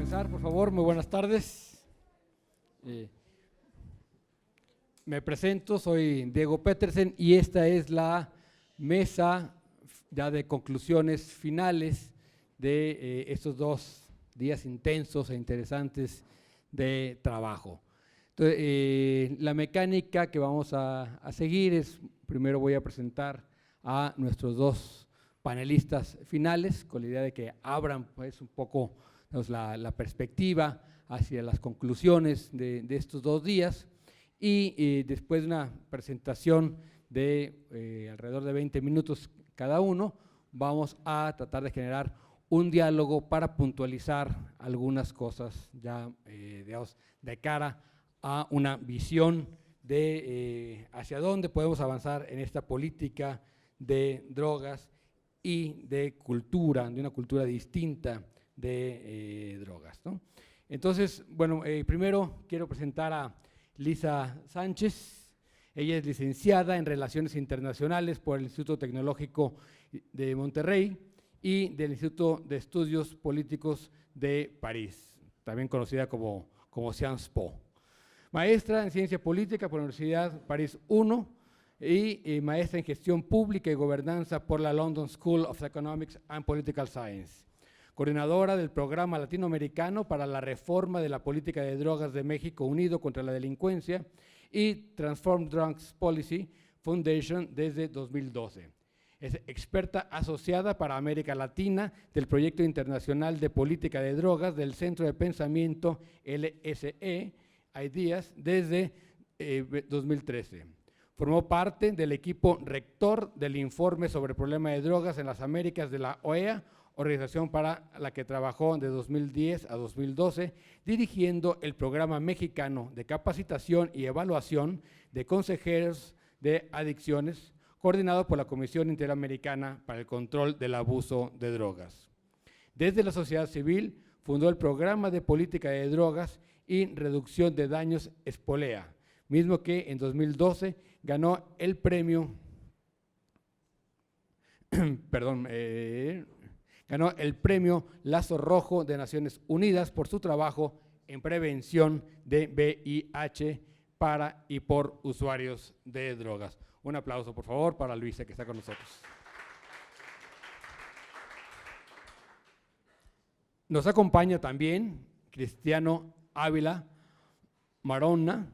empezar, por favor. Muy buenas tardes. Me presento, soy Diego Petersen y esta es la mesa ya de conclusiones finales de estos 2 días intensos e interesantes de trabajo. Entonces, la mecánica que vamos a seguir es, primero voy a presentar a nuestros 2 panelistas finales, con la idea de que abran pues un poco la perspectiva hacia las conclusiones de estos 2 días y después de una presentación de alrededor de 20 minutos cada uno, vamos a tratar de generar un diálogo para puntualizar algunas cosas ya digamos, de cara a una visión de hacia dónde podemos avanzar en esta política de drogas y de cultura, de una cultura distinta de drogas, ¿no? Entonces, bueno, primero quiero presentar a Lisa Sánchez. Ella es licenciada en Relaciones Internacionales por el Instituto Tecnológico de Monterrey y del Instituto de Estudios Políticos de París, también conocida como Sciences Po. Maestra en Ciencia Política por la Universidad París I y maestra en Gestión Pública y Gobernanza por la London School of Economics and Political Science. Coordinadora del Programa Latinoamericano para la Reforma de la Política de Drogas de México Unido contra la Delincuencia y Transform Drugs Policy Foundation desde 2012. Es experta asociada para América Latina del Proyecto Internacional de Política de Drogas del Centro de Pensamiento LSE, Ideas, desde 2013. Formó parte del equipo rector del informe sobre el problema de drogas en las Américas de la OEA, organización para la que trabajó de 2010 a 2012, dirigiendo el programa mexicano de capacitación y evaluación de consejeros de adicciones, coordinado por la Comisión Interamericana para el Control del Abuso de Drogas. Desde la sociedad civil, fundó el Programa de Política de Drogas y Reducción de Daños Espolea, mismo que en 2012 ganó el premio, ganó el premio Lazo Rojo de Naciones Unidas por su trabajo en prevención de VIH para y por usuarios de drogas. Un aplauso, por favor, para Luisa, que está con nosotros. Nos acompaña también Cristiano Ávila Marona.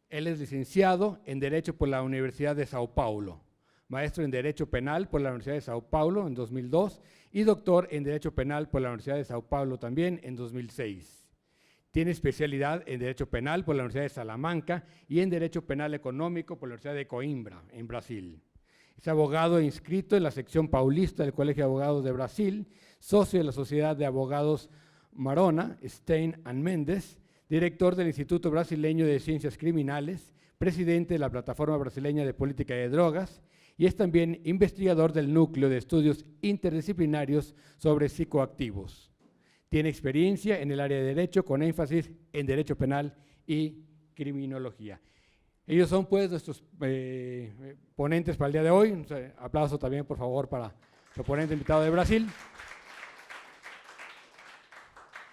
Él es licenciado en Derecho por la Universidad de Sao Paulo, maestro en Derecho Penal por la Universidad de Sao Paulo en 2002 y doctor en Derecho Penal por la Universidad de Sao Paulo también en 2006. Tiene especialidad en Derecho Penal por la Universidad de Salamanca y en Derecho Penal Económico por la Universidad de Coimbra, en Brasil. Es abogado inscrito en la sección paulista del Colegio de Abogados de Brasil, socio de la Sociedad de Abogados Marona, Stein and Mendes, director del Instituto Brasileño de Ciencias Criminales, presidente de la Plataforma Brasileña de Política de Drogas y es también investigador del Núcleo de Estudios Interdisciplinarios sobre Psicoactivos. Tiene experiencia en el área de Derecho con énfasis en Derecho Penal y Criminología. Ellos son pues nuestros ponentes para el día de hoy. Un aplauso también, por favor, para el ponente invitado de Brasil.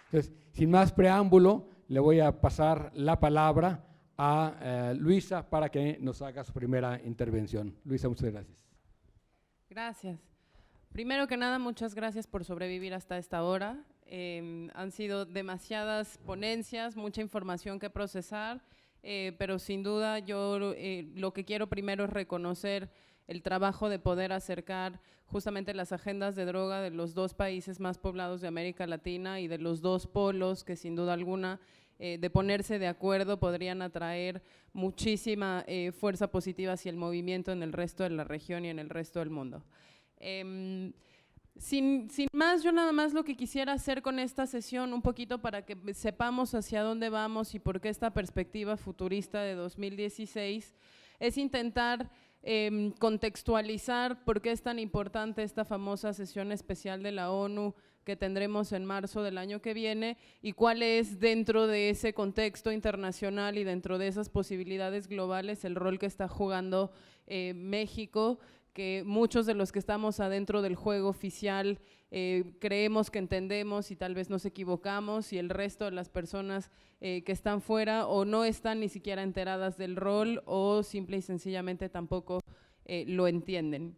Entonces, sin más preámbulo, le voy a pasar la palabra a Luisa para que nos haga su primera intervención. Luisa, muchas gracias. Gracias. Primero que nada, muchas gracias por sobrevivir hasta esta hora. Han sido demasiadas ponencias, mucha información que procesar, pero sin duda yo lo que quiero primero es reconocer el trabajo de poder acercar justamente las agendas de droga de los 2 países más poblados de América Latina y de los 2 polos que sin duda alguna de ponerse de acuerdo podrían atraer muchísima fuerza positiva hacia el movimiento en el resto de la región y en el resto del mundo. Sin más, yo nada más lo que quisiera hacer con esta sesión, un poquito para que sepamos hacia dónde vamos y por qué esta perspectiva futurista de 2016, es intentar contextualizar por qué es tan importante esta famosa sesión especial de la ONU que tendremos en marzo del año que viene y cuál es dentro de ese contexto internacional y dentro de esas posibilidades globales el rol que está jugando México, que muchos de los que estamos adentro del juego oficial creemos que entendemos y tal vez nos equivocamos, y el resto de las personas que están fuera o no están ni siquiera enteradas del rol o simple y sencillamente tampoco lo entienden.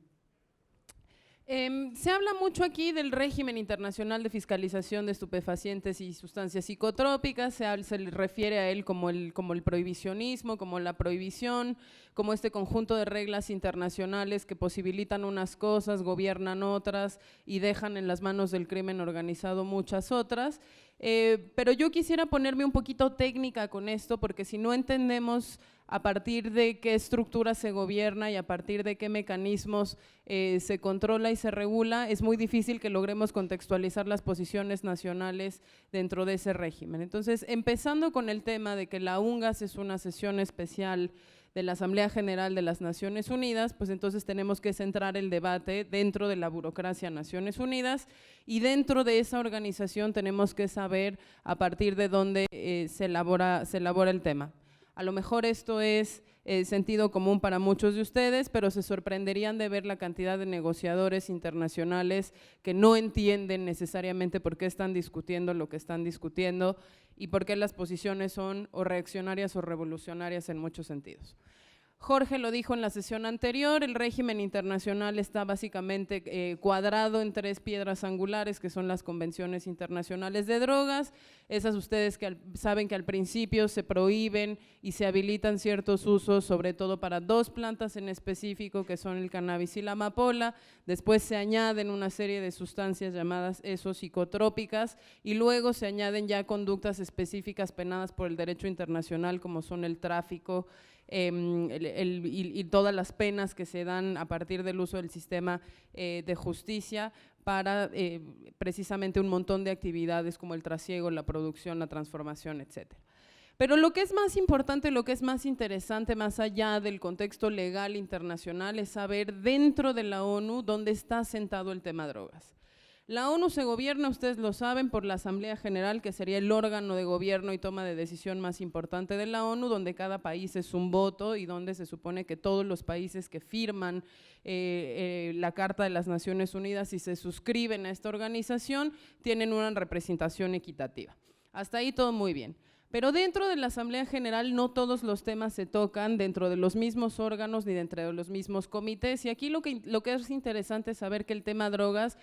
Se habla mucho aquí del régimen internacional de fiscalización de estupefacientes y sustancias psicotrópicas, se le refiere a él como el prohibicionismo, como la prohibición, como este conjunto de reglas internacionales que posibilitan unas cosas, gobiernan otras y dejan en las manos del crimen organizado muchas otras. Pero yo quisiera ponerme un poquito técnica con esto, porque si no entendemos a partir de qué estructura se gobierna y a partir de qué mecanismos se controla y se regula, es muy difícil que logremos contextualizar las posiciones nacionales dentro de ese régimen. Entonces, empezando con el tema de que la UNGAS es una sesión especial de la Asamblea General de las Naciones Unidas, pues entonces tenemos que centrar el debate dentro de la burocracia Naciones Unidas, y dentro de esa organización tenemos que saber a partir de dónde se elabora el tema. A lo mejor esto es sentido común para muchos de ustedes, pero se sorprenderían de ver la cantidad de negociadores internacionales que no entienden necesariamente por qué están discutiendo lo que están discutiendo y por qué las posiciones son o reaccionarias o revolucionarias en muchos sentidos. Jorge lo dijo en la sesión anterior, el régimen internacional está básicamente cuadrado en 3 piedras angulares, que son las convenciones internacionales de drogas. Esas ustedes que saben que al principio se prohíben y se habilitan ciertos usos, sobre todo para 2 plantas en específico, que son el cannabis y la amapola. Después se añaden una serie de sustancias llamadas psicotrópicas, y luego se añaden ya conductas específicas penadas por el derecho internacional, como son el tráfico, y todas las penas que se dan a partir del uso del sistema de justicia para precisamente un montón de actividades como el trasiego, la producción, la transformación, etc. Pero lo que es más importante, lo que es más interesante, más allá del contexto legal internacional, es saber dentro de la ONU dónde está sentado el tema drogas. La ONU se gobierna, ustedes lo saben, por la Asamblea General, que sería el órgano de gobierno y toma de decisión más importante de la ONU, donde cada país es un voto y donde se supone que todos los países que firman la Carta de las Naciones Unidas y se suscriben a esta organización tienen una representación equitativa. Hasta ahí todo muy bien. Pero dentro de la Asamblea General no todos los temas se tocan dentro de los mismos órganos ni dentro de los mismos comités, y aquí lo que es interesante es saber que el tema drogas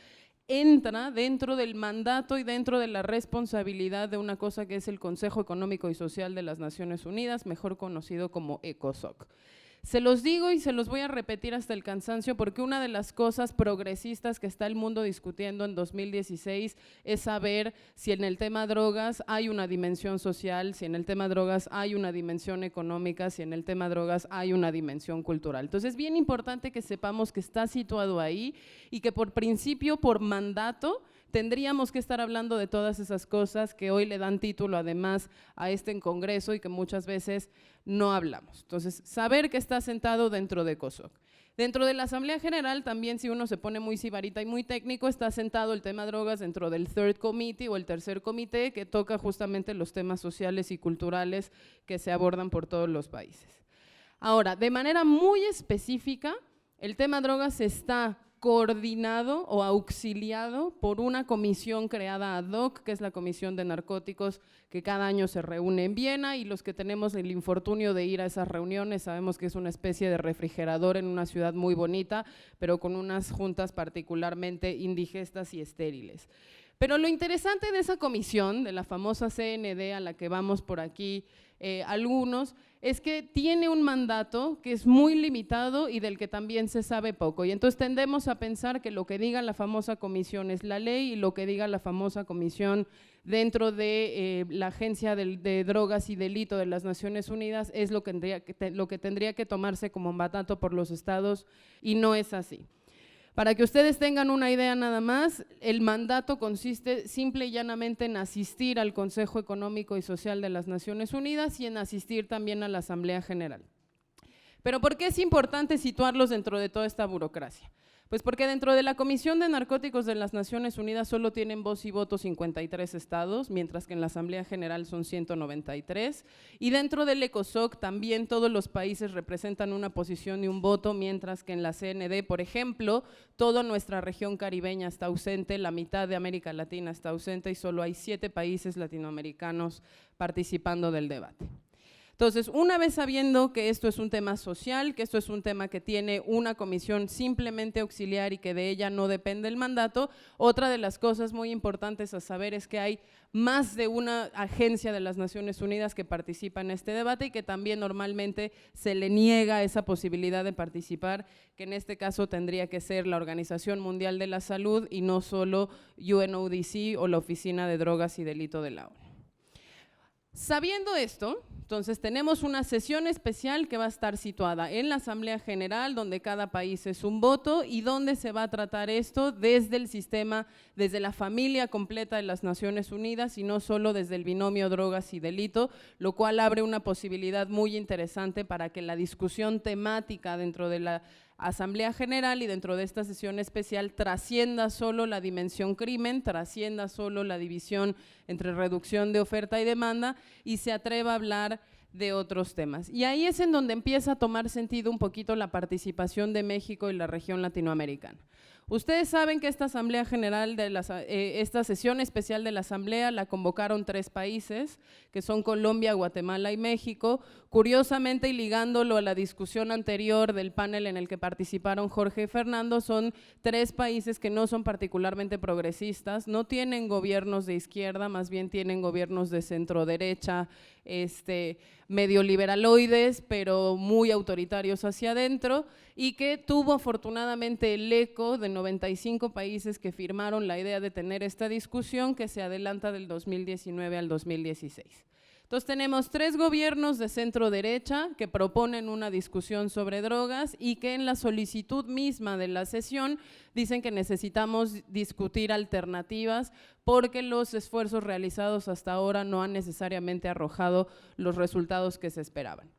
entra dentro del mandato y dentro de la responsabilidad de una cosa que es el Consejo Económico y Social de las Naciones Unidas, mejor conocido como ECOSOC. Se los digo y se los voy a repetir hasta el cansancio, porque una de las cosas progresistas que está el mundo discutiendo en 2016 es saber si en el tema drogas hay una dimensión social, si en el tema drogas hay una dimensión económica, si en el tema drogas hay una dimensión cultural. Entonces es bien importante que sepamos que está situado ahí y que por principio, por mandato, tendríamos que estar hablando de todas esas cosas que hoy le dan título además a este congreso y que muchas veces no hablamos. Entonces, saber que está sentado dentro de ECOSOC. Dentro de la Asamblea General también, si uno se pone muy sibarita y muy técnico, está sentado el tema drogas dentro del Third Committee o el tercer comité, que toca justamente los temas sociales y culturales que se abordan por todos los países. Ahora, de manera muy específica, el tema drogas está coordinado o auxiliado por una comisión creada ad hoc, que es la Comisión de Narcóticos, que cada año se reúne en Viena, y los que tenemos el infortunio de ir a esas reuniones sabemos que es una especie de refrigerador en una ciudad muy bonita, pero con unas juntas particularmente indigestas y estériles. Pero lo interesante de esa comisión, de la famosa CND a la que vamos por aquí algunos, es que tiene un mandato que es muy limitado y del que también se sabe poco. Y entonces tendemos a pensar que lo que diga la famosa comisión es la ley, y lo que diga la famosa comisión dentro de la Agencia de Drogas y Delito de las Naciones Unidas es lo que tendría que tomarse como mandato por los estados, y no es así. Para que ustedes tengan una idea nada más, el mandato consiste simple y llanamente en asistir al Consejo Económico y Social de las Naciones Unidas y en asistir también a la Asamblea General. Pero ¿por qué es importante situarlos dentro de toda esta burocracia? Pues porque dentro de la Comisión de Narcóticos de las Naciones Unidas solo tienen voz y voto 53 estados, mientras que en la Asamblea General son 193, y dentro del ECOSOC también todos los países representan una posición y un voto, mientras que en la CND, por ejemplo, toda nuestra región caribeña está ausente, la mitad de América Latina está ausente y solo hay 7 países latinoamericanos participando del debate. Entonces, una vez sabiendo que esto es un tema social, que esto es un tema que tiene una comisión simplemente auxiliar y que de ella no depende el mandato, otra de las cosas muy importantes a saber es que hay más de una agencia de las Naciones Unidas que participa en este debate y que también normalmente se le niega esa posibilidad de participar, que en este caso tendría que ser la Organización Mundial de la Salud y no solo UNODC o la Oficina de Drogas y Delito de la ONU. Sabiendo esto, entonces tenemos una sesión especial que va a estar situada en la Asamblea General, donde cada país es un voto y donde se va a tratar esto desde el sistema, desde la familia completa de las Naciones Unidas y no solo desde el binomio drogas y delito, lo cual abre una posibilidad muy interesante para que la discusión temática dentro de la Asamblea General y dentro de esta sesión especial trascienda solo la dimensión crimen, trascienda solo la división entre reducción de oferta y demanda y se atreva a hablar de otros temas. Y ahí es en donde empieza a tomar sentido un poquito la participación de México y la región latinoamericana. Ustedes saben que esta Asamblea General, esta sesión especial de la Asamblea la convocaron 3 países, que son Colombia, Guatemala y México. Curiosamente, y ligándolo a la discusión anterior del panel en el que participaron Jorge y Fernando, son 3 países que no son particularmente progresistas, no tienen gobiernos de izquierda, más bien tienen gobiernos de centro derecha, medio liberaloides, pero muy autoritarios hacia adentro, y que tuvo afortunadamente el eco de 95 países que firmaron la idea de tener esta discusión que se adelanta del 2019 al 2016. Entonces tenemos 3 gobiernos de centro derecha que proponen una discusión sobre drogas y que en la solicitud misma de la sesión dicen que necesitamos discutir alternativas porque los esfuerzos realizados hasta ahora no han necesariamente arrojado los resultados que se esperaban.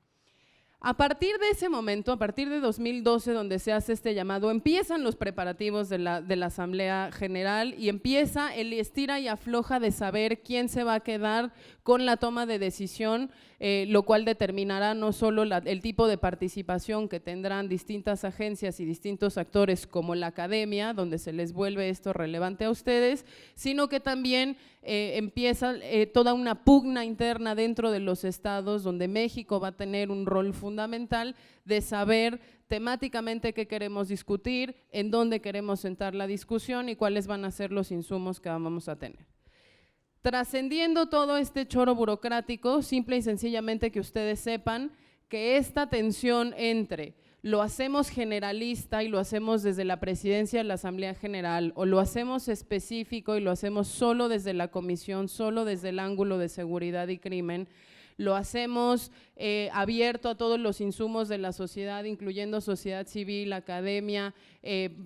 A partir de ese momento, a partir de 2012, donde se hace este llamado, empiezan los preparativos de la Asamblea General y empieza el estira y afloja de saber quién se va a quedar con la toma de decisión, lo cual determinará no solo el tipo de participación que tendrán distintas agencias y distintos actores como la academia, donde se les vuelve esto relevante a ustedes, sino que también empieza toda una pugna interna dentro de los estados donde México va a tener un rol fundamental de saber temáticamente qué queremos discutir, en dónde queremos sentar la discusión y cuáles van a ser los insumos que vamos a tener. Trascendiendo todo este choro burocrático, simple y sencillamente que ustedes sepan que esta tensión entre lo hacemos generalista y lo hacemos desde la presidencia de la Asamblea General o lo hacemos específico y lo hacemos solo desde la comisión, solo desde el ángulo de seguridad y crimen, lo hacemos abierto a todos los insumos de la sociedad, incluyendo sociedad civil, academia,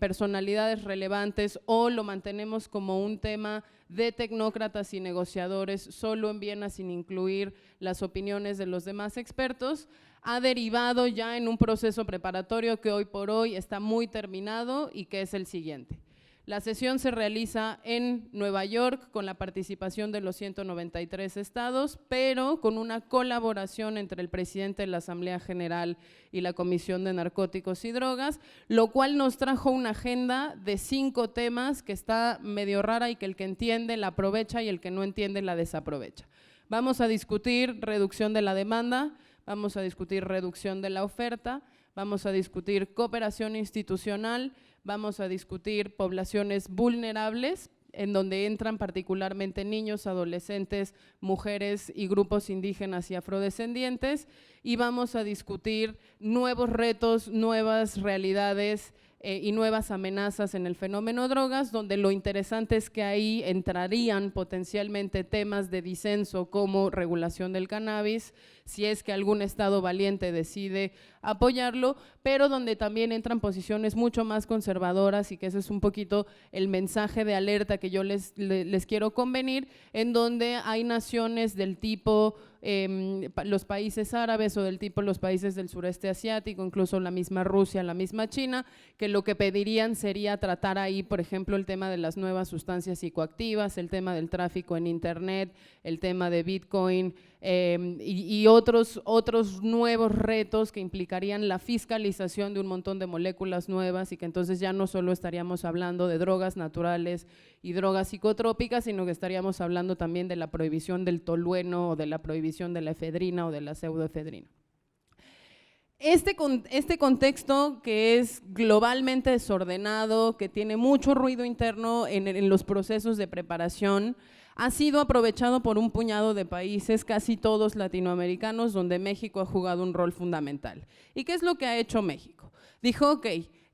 personalidades relevantes, o lo mantenemos como un tema de tecnócratas y negociadores, solo en Viena sin incluir las opiniones de los demás expertos, ha derivado ya en un proceso preparatorio que hoy por hoy está muy terminado y que es el siguiente. La sesión se realiza en Nueva York con la participación de los 193 estados, pero con una colaboración entre el presidente de la Asamblea General y la Comisión de Narcóticos y Drogas, lo cual nos trajo una agenda de 5 temas que está medio rara y que el que entiende la aprovecha y el que no entiende la desaprovecha. Vamos a discutir reducción de la demanda, vamos a discutir reducción de la oferta, vamos a discutir cooperación institucional, vamos a discutir poblaciones vulnerables, en donde entran particularmente niños, adolescentes, mujeres y grupos indígenas y afrodescendientes, y vamos a discutir nuevos retos, nuevas realidades y nuevas amenazas en el fenómeno drogas, donde lo interesante es que ahí entrarían potencialmente temas de disenso como regulación del cannabis, si es que algún estado valiente decide apoyarlo, pero donde también entran posiciones mucho más conservadoras y que ese es un poquito el mensaje de alerta que yo les quiero convenir, en donde hay naciones del tipo los países árabes o del tipo los países del sureste asiático, incluso la misma Rusia, la misma China, que lo que pedirían sería tratar ahí, por ejemplo, el tema de las nuevas sustancias psicoactivas, el tema del tráfico en internet, el tema de Bitcoin y otros nuevos retos que implicarían la fiscalización de un montón de moléculas nuevas y que entonces ya no solo estaríamos hablando de drogas naturales y drogas psicotrópicas, sino que estaríamos hablando también de la prohibición del tolueno o de la prohibición de la efedrina o de la pseudoefedrina. Este contexto que es globalmente desordenado, que tiene mucho ruido interno en los procesos de preparación, ha sido aprovechado por un puñado de países, casi todos latinoamericanos, donde México ha jugado un rol fundamental. ¿Y qué es lo que ha hecho México? Dijo, ok,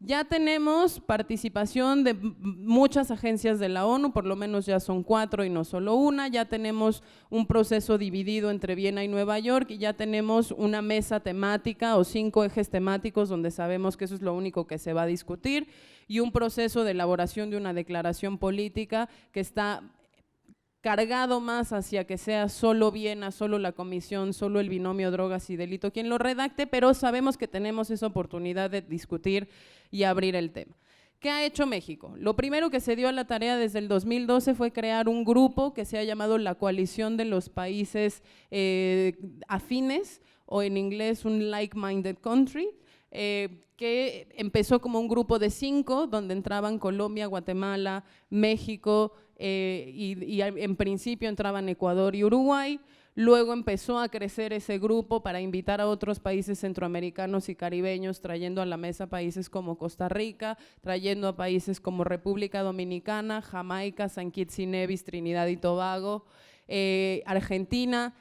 ya tenemos participación de muchas agencias de la ONU, por lo menos ya son 4 y no solo una, ya tenemos un proceso dividido entre Viena y Nueva York y ya tenemos una mesa temática o 5 ejes temáticos donde sabemos que eso es lo único que se va a discutir y un proceso de elaboración de una declaración política que está cargado más hacia que sea solo Viena, solo la comisión, solo el binomio drogas y delito quien lo redacte, pero sabemos que tenemos esa oportunidad de discutir y abrir el tema. ¿Qué ha hecho México? Lo primero que se dio a la tarea desde el 2012 fue crear un grupo que se ha llamado la Coalición de los Países Afines, o en inglés un like-minded country, que empezó como un grupo de 5, donde entraban Colombia, Guatemala, México, y en principio entraban Ecuador y Uruguay. Luego empezó a crecer ese grupo para invitar a otros países centroamericanos y caribeños, trayendo a la mesa países como Costa Rica, trayendo a países como República Dominicana, Jamaica, San Kitts y Nevis, Trinidad y Tobago, Argentina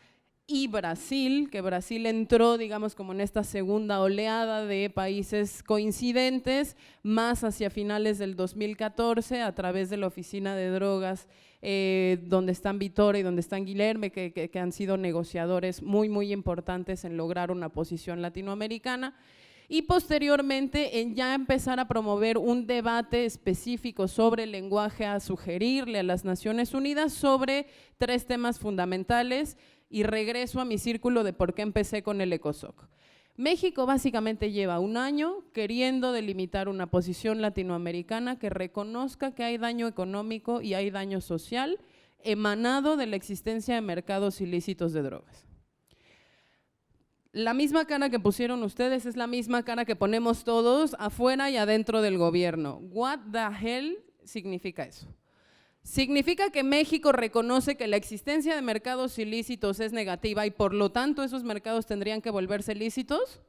y Brasil, que Brasil entró, digamos, como en esta segunda oleada de países coincidentes, más hacia finales del 2014, a través de la Oficina de Drogas, donde están Vitória y donde están Guilherme, que han sido negociadores muy importantes en lograr una posición latinoamericana. Y posteriormente en ya empezar a promover un debate específico sobre el lenguaje, a sugerirle a las Naciones Unidas sobre 3 temas fundamentales. Y regreso a mi círculo de por qué empecé con el ECOSOC. México básicamente lleva un año queriendo delimitar una posición latinoamericana que reconozca que hay daño económico y hay daño social emanado de la existencia de mercados ilícitos de drogas. La misma cara que pusieron ustedes es la misma cara que ponemos todos afuera y adentro del gobierno. What the hell significa eso? ¿Significa que México reconoce que la existencia de mercados ilícitos es negativa y por lo tanto esos mercados tendrían que volverse lícitos?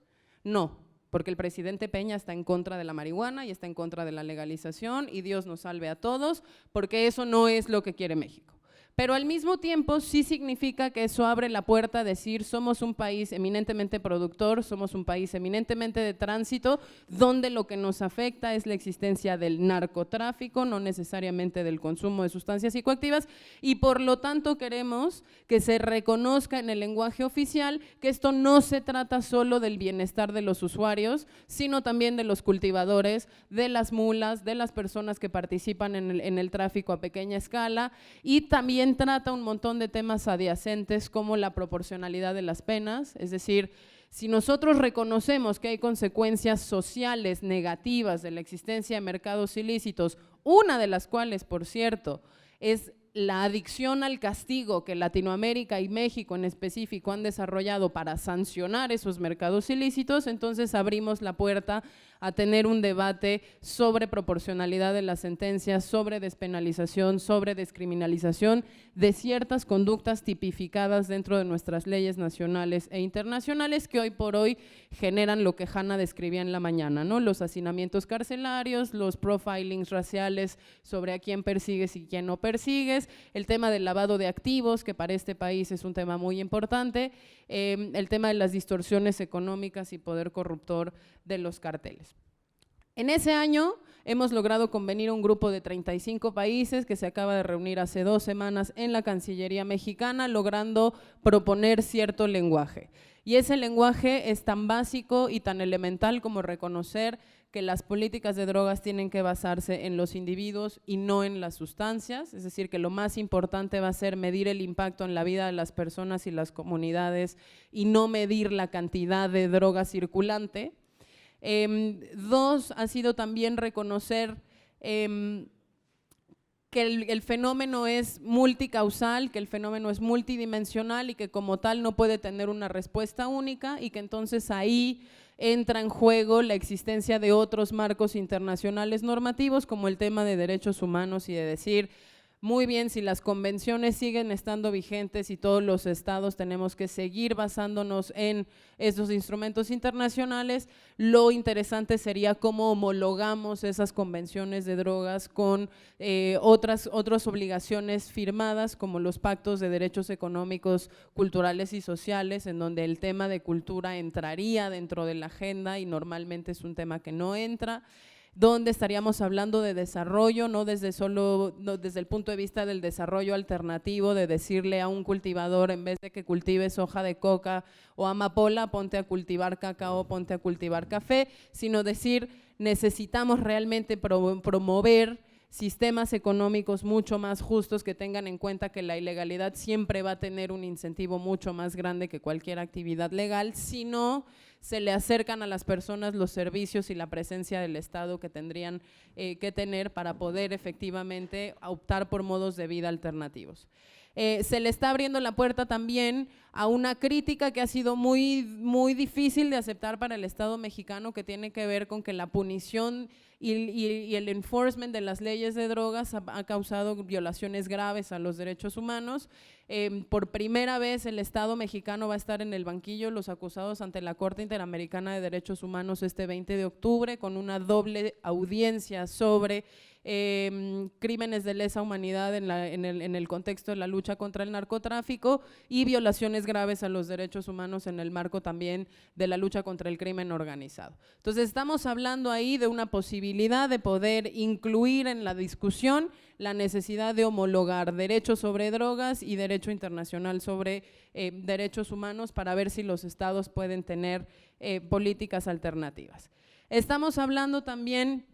No, porque el presidente Peña está en contra de la marihuana y está en contra de la legalización y Dios nos salve a todos, porque eso no es lo que quiere México. Pero al mismo tiempo sí significa que eso abre la puerta a decir somos un país eminentemente productor, somos un país eminentemente de tránsito, donde lo que nos afecta es la existencia del narcotráfico, no necesariamente del consumo de sustancias psicoactivas, y por lo tanto queremos que se reconozca en el lenguaje oficial que esto no se trata solo del bienestar de los usuarios, sino también de los cultivadores, de las mulas, de las personas que participan en el tráfico a pequeña escala, y también trata un montón de temas adyacentes como la proporcionalidad de las penas, es decir, si nosotros reconocemos que hay consecuencias sociales negativas de la existencia de mercados ilícitos, una de las cuales, por cierto, es la adicción al castigo que Latinoamérica y México en específico han desarrollado para sancionar esos mercados ilícitos, entonces abrimos la puerta a tener un debate sobre proporcionalidad de las sentencias, sobre despenalización, sobre descriminalización de ciertas conductas tipificadas dentro de nuestras leyes nacionales e internacionales que hoy por hoy generan lo que Hanna describía en la mañana, ¿no? Los hacinamientos carcelarios, los profilings raciales sobre a quién persigues y quién no persigues, el tema del lavado de activos, que para este país es un tema muy importante, el tema de las distorsiones económicas y poder corruptor de los carteles. En ese año hemos logrado convenir un grupo de 35 países que se acaba de reunir hace 2 semanas en la Cancillería mexicana, logrando proponer cierto lenguaje. Y ese lenguaje es tan básico y tan elemental como reconocer que las políticas de drogas tienen que basarse en los individuos y no en las sustancias, es decir, que lo más importante va a ser medir el impacto en la vida de las personas y las comunidades y no medir la cantidad de droga circulante. Dos, ha sido también reconocer que el fenómeno es multicausal, que el fenómeno es multidimensional y que como tal no puede tener una respuesta única y que entonces ahí entra en juego la existencia de otros marcos internacionales normativos como el tema de derechos humanos y de decir, muy bien, si las convenciones siguen estando vigentes y todos los estados tenemos que seguir basándonos en esos instrumentos internacionales, lo interesante sería cómo homologamos esas convenciones de drogas con otras obligaciones firmadas como los pactos de derechos económicos, culturales y sociales, en donde el tema de cultura entraría dentro de la agenda y normalmente es un tema que no entra, donde estaríamos hablando de desarrollo, no desde el punto de vista del desarrollo alternativo, de decirle a un cultivador en vez de que cultives hoja de coca o amapola, ponte a cultivar cacao, ponte a cultivar café, sino decir necesitamos realmente promover sistemas económicos mucho más justos que tengan en cuenta que la ilegalidad siempre va a tener un incentivo mucho más grande que cualquier actividad legal, si no se le acercan a las personas los servicios y la presencia del Estado que tendrían que tener para poder efectivamente optar por modos de vida alternativos. Se le está abriendo la puerta también a una crítica que ha sido muy, muy difícil de aceptar para el Estado mexicano, que tiene que ver con que la punición y el enforcement de las leyes de drogas ha causado violaciones graves a los derechos humanos. Por primera vez el Estado mexicano va a estar en el banquillo los acusados ante la Corte Interamericana de Derechos Humanos este 20 de octubre con una doble audiencia sobre crímenes de lesa humanidad en el contexto de la lucha contra el narcotráfico y violaciones graves a los derechos humanos en el marco también de la lucha contra el crimen organizado. Entonces estamos hablando ahí de una posibilidad de poder incluir en la discusión la necesidad de homologar derecho sobre drogas y derecho internacional sobre derechos humanos para ver si los estados pueden tener políticas alternativas. Estamos hablando también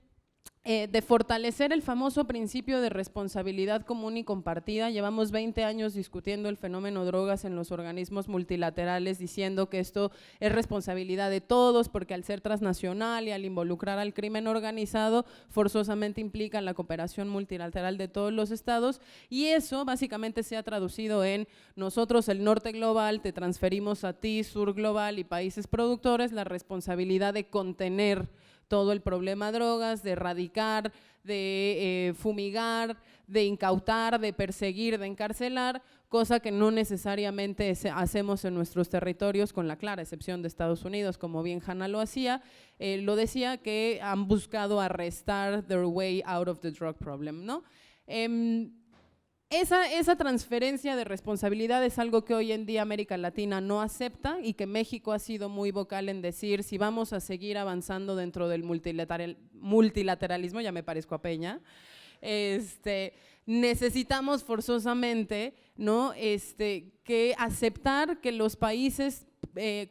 de fortalecer el famoso principio de responsabilidad común y compartida. Llevamos 20 años discutiendo el fenómeno drogas en los organismos multilaterales, diciendo que esto es responsabilidad de todos, porque al ser transnacional y al involucrar al crimen organizado, forzosamente implica la cooperación multilateral de todos los estados, y eso básicamente se ha traducido en nosotros, el norte global, te transferimos a ti, sur global y países productores, la responsabilidad de contener todo el problema de drogas, de erradicar, de fumigar, de incautar, de perseguir, de encarcelar, cosa que no necesariamente hacemos en nuestros territorios, con la clara excepción de Estados Unidos, como bien Hannah lo hacía, lo decía, que han buscado arrestar their way out of the drug problem, ¿no? Esa transferencia de responsabilidad es algo que hoy en día América Latina no acepta y que México ha sido muy vocal en decir, si vamos a seguir avanzando dentro del multilateralismo, ya me parezco a Peña, necesitamos forzosamente, ¿no? que aceptar que los países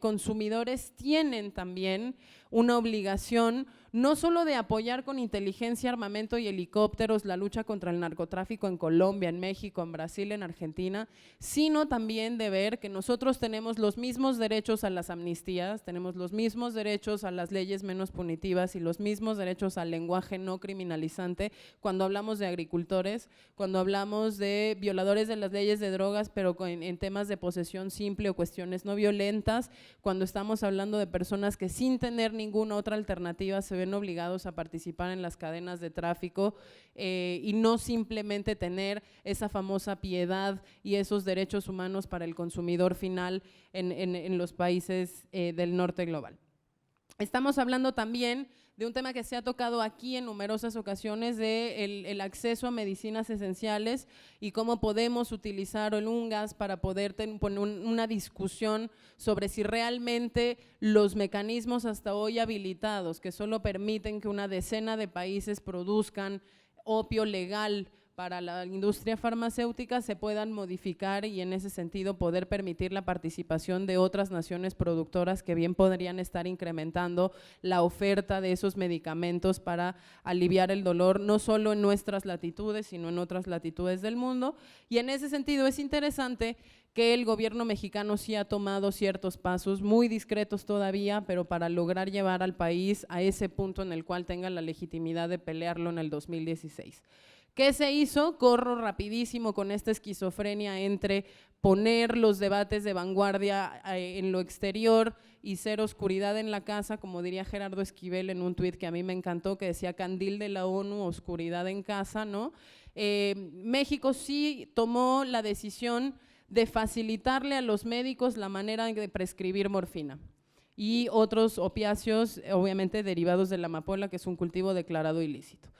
consumidores tienen también una obligación no solo de apoyar con inteligencia, armamento y helicópteros la lucha contra el narcotráfico en Colombia, en México, en Brasil, en Argentina, sino también de ver que nosotros tenemos los mismos derechos a las amnistías, tenemos los mismos derechos a las leyes menos punitivas y los mismos derechos al lenguaje no criminalizante cuando hablamos de agricultores, cuando hablamos de violadores de las leyes de drogas, pero en temas de posesión simple o cuestiones no violentas, cuando estamos hablando de personas que sin tener ninguna otra alternativa se ven obligados a participar en las cadenas de tráfico y no simplemente tener esa famosa piedad y esos derechos humanos para el consumidor final en los países del norte global. Estamos hablando también de un tema que se ha tocado aquí en numerosas ocasiones, de el acceso a medicinas esenciales y cómo podemos utilizar el UNGAS para poder poner una discusión sobre si realmente los mecanismos hasta hoy habilitados, que solo permiten que una decena de países produzcan opio legal para la industria farmacéutica se puedan modificar y en ese sentido poder permitir la participación de otras naciones productoras que bien podrían estar incrementando la oferta de esos medicamentos para aliviar el dolor, no solo en nuestras latitudes, sino en otras latitudes del mundo. Y en ese sentido es interesante que el gobierno mexicano sí ha tomado ciertos pasos, muy discretos todavía, pero para lograr llevar al país a ese punto en el cual tenga la legitimidad de pelearlo en el 2016. ¿Qué se hizo? Corro rapidísimo con esta esquizofrenia entre poner los debates de vanguardia en lo exterior y ser oscuridad en la casa, como diría Gerardo Esquivel en un tuit que a mí me encantó, que decía candil de la ONU, oscuridad en casa, ¿no? México sí tomó la decisión de facilitarle a los médicos la manera de prescribir morfina y otros opiáceos, obviamente derivados de la amapola, que es un cultivo declarado ilícito.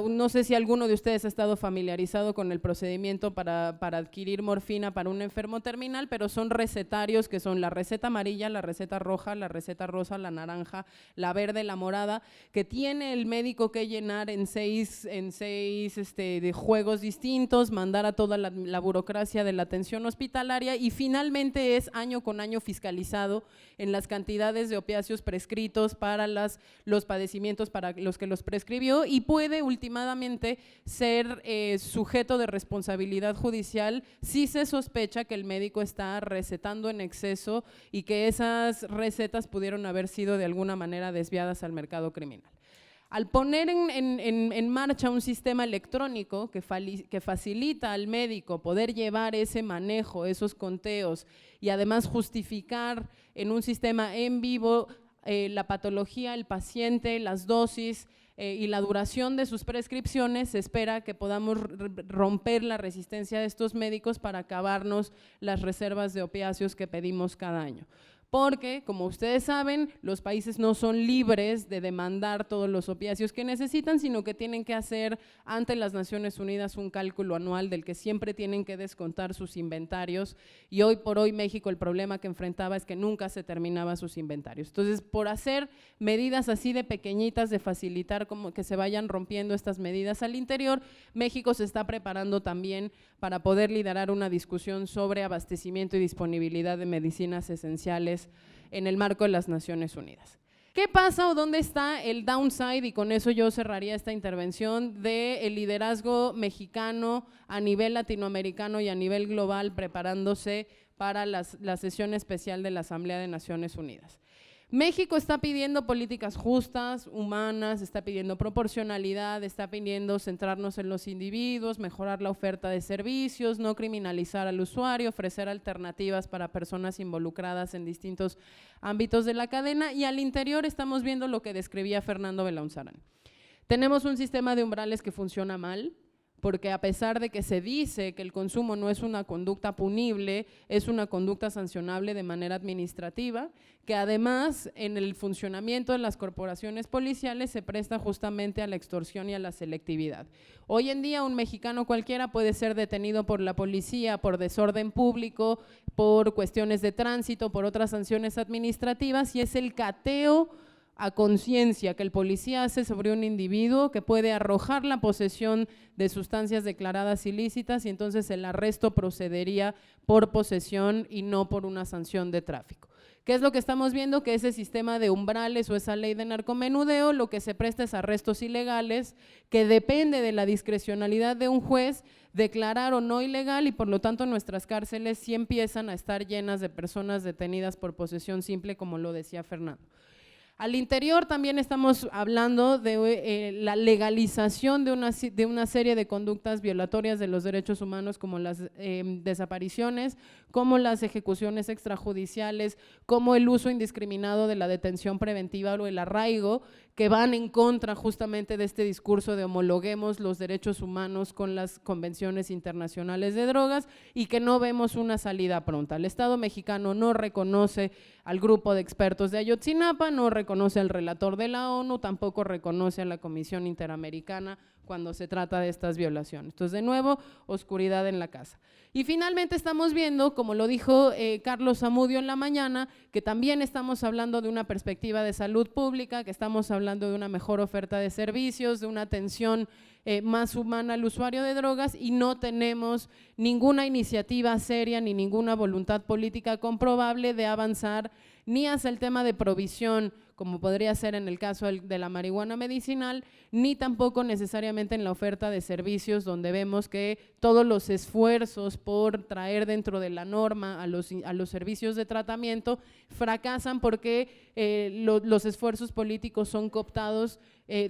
No sé si alguno de ustedes ha estado familiarizado con el procedimiento para adquirir morfina para un enfermo terminal, pero son recetarios que son la receta amarilla, la receta roja, la receta rosa, la naranja, la verde, la morada, que tiene el médico que llenar en seis de juegos distintos, mandar a toda la burocracia de la atención hospitalaria y finalmente es año con año fiscalizado en las cantidades de opiáceos prescritos para los padecimientos para los que los prescribió y puede últimamente ser sujeto de responsabilidad judicial si se sospecha que el médico está recetando en exceso y que esas recetas pudieron haber sido de alguna manera desviadas al mercado criminal. Al poner en marcha un sistema electrónico que facilita al médico poder llevar ese manejo, esos conteos y además justificar en un sistema en vivo la patología, el paciente, las dosis y la duración de sus prescripciones, se espera que podamos romper la resistencia de estos médicos para acabarnos las reservas de opiáceos que pedimos cada año. Porque, como ustedes saben, los países no son libres de demandar todos los opiáceos que necesitan, sino que tienen que hacer ante las Naciones Unidas un cálculo anual del que siempre tienen que descontar sus inventarios y hoy por hoy México el problema que enfrentaba es que nunca se terminaba sus inventarios. Entonces, por hacer medidas así de pequeñitas, de facilitar como que se vayan rompiendo estas medidas al interior, México se está preparando también para poder liderar una discusión sobre abastecimiento y disponibilidad de medicinas esenciales en el marco de las Naciones Unidas. ¿Qué pasa o dónde está el downside? Y con eso yo cerraría esta intervención del liderazgo mexicano a nivel latinoamericano y a nivel global preparándose para la sesión especial de la Asamblea de Naciones Unidas. México está pidiendo políticas justas, humanas, está pidiendo proporcionalidad, está pidiendo centrarnos en los individuos, mejorar la oferta de servicios, no criminalizar al usuario, ofrecer alternativas para personas involucradas en distintos ámbitos de la cadena y al interior estamos viendo lo que describía Fernando Belaunzarán. Tenemos un sistema de umbrales que funciona mal, porque a pesar de que se dice que el consumo no es una conducta punible, es una conducta sancionable de manera administrativa, que además en el funcionamiento de las corporaciones policiales se presta justamente a la extorsión y a la selectividad. Hoy en día un mexicano cualquiera puede ser detenido por la policía por desorden público, por cuestiones de tránsito, por otras sanciones administrativas y es el cateo a conciencia que el policía hace sobre un individuo que puede arrojar la posesión de sustancias declaradas ilícitas y entonces el arresto procedería por posesión y no por una sanción de tráfico. ¿Qué es lo que estamos viendo? Que ese sistema de umbrales o esa ley de narcomenudeo lo que se presta es arrestos ilegales que depende de la discrecionalidad de un juez declarar o no ilegal y por lo tanto nuestras cárceles sí empiezan a estar llenas de personas detenidas por posesión simple como lo decía Fernando. Al interior también estamos hablando de la legalización de una serie de conductas violatorias de los derechos humanos como las desapariciones, como las ejecuciones extrajudiciales, como el uso indiscriminado de la detención preventiva o el arraigo, que van en contra justamente de este discurso de homologuemos los derechos humanos con las convenciones internacionales de drogas y que no vemos una salida pronta. El Estado mexicano no reconoce al grupo de expertos de Ayotzinapa, no reconoce al relator de la ONU, tampoco reconoce a la Comisión Interamericana cuando se trata de estas violaciones. Entonces, de nuevo, oscuridad en la casa. Y finalmente estamos viendo, como lo dijo Carlos Zamudio en la mañana, que también estamos hablando de una perspectiva de salud pública, que estamos hablando hablando de una mejor oferta de servicios, de una atención más humana al usuario de drogas, y no tenemos ninguna iniciativa seria ni ninguna voluntad política comprobable de avanzar ni hacia el tema de provisión, como podría ser en el caso de la marihuana medicinal, ni tampoco necesariamente en la oferta de servicios, donde vemos que todos los esfuerzos por traer dentro de la norma a los servicios de tratamiento fracasan porque los esfuerzos políticos son cooptados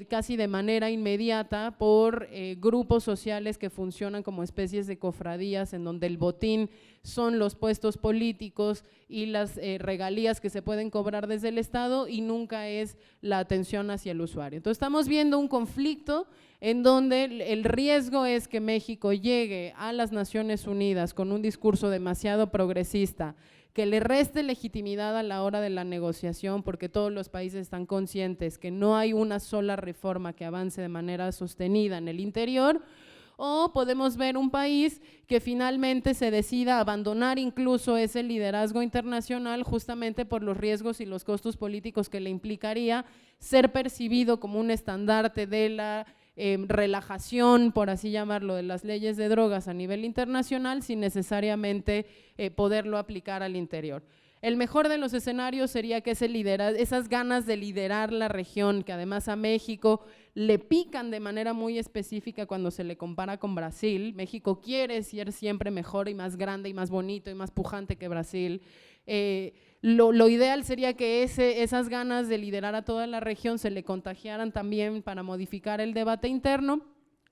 casi de manera inmediata por grupos sociales que funcionan como especies de cofradías, en donde el botín son los puestos políticos y las regalías que se pueden cobrar desde el Estado, y nunca es la atención hacia el usuario. Entonces estamos viendo un conflicto en donde el riesgo es que México llegue a las Naciones Unidas con un discurso demasiado progresista, que le reste legitimidad a la hora de la negociación, porque todos los países están conscientes que no hay una sola reforma que avance de manera sostenida en el interior, o podemos ver un país que finalmente se decida abandonar incluso ese liderazgo internacional, justamente por los riesgos y los costos políticos que le implicaría ser percibido como un estandarte de la relajación, por así llamarlo, de las leyes de drogas a nivel internacional, sin necesariamente poderlo aplicar al interior. El mejor de los escenarios sería que esas ganas de liderar la región, que además a México le pican de manera muy específica cuando se le compara con Brasil. México quiere ser siempre mejor y más grande y más bonito y más pujante que Brasil. Lo ideal sería que esas ganas de liderar a toda la región se le contagiaran también para modificar el debate interno.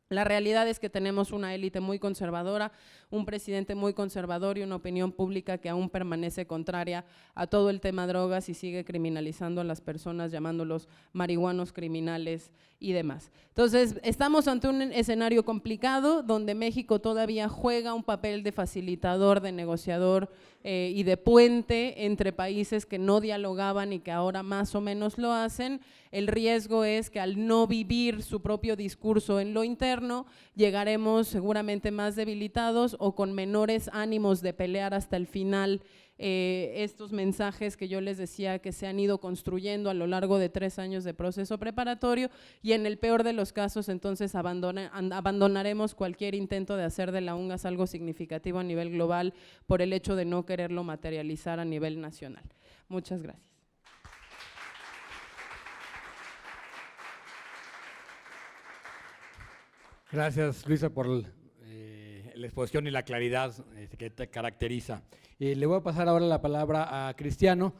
La realidad es que tenemos una élite muy conservadora, un presidente muy conservador y una opinión pública que aún permanece contraria a todo el tema drogas y sigue criminalizando a las personas, llamándolos marihuanos criminales y demás. Entonces, estamos ante un escenario complicado donde México todavía juega un papel de facilitador, de negociador y de puente entre países que no dialogaban y que ahora más o menos lo hacen. El riesgo es que al no vivir su propio discurso en lo interno, llegaremos seguramente más debilitados o con menores ánimos de pelear hasta el final estos mensajes que yo les decía que se han ido construyendo a lo largo de 3 años de proceso preparatorio, y en el peor de los casos entonces abandonaremos cualquier intento de hacer de la UNGAS algo significativo a nivel global por el hecho de no quererlo materializar a nivel nacional. Muchas gracias. Gracias, Luisa, por la exposición y la claridad que te caracteriza. Le voy a pasar ahora la palabra a Cristiano.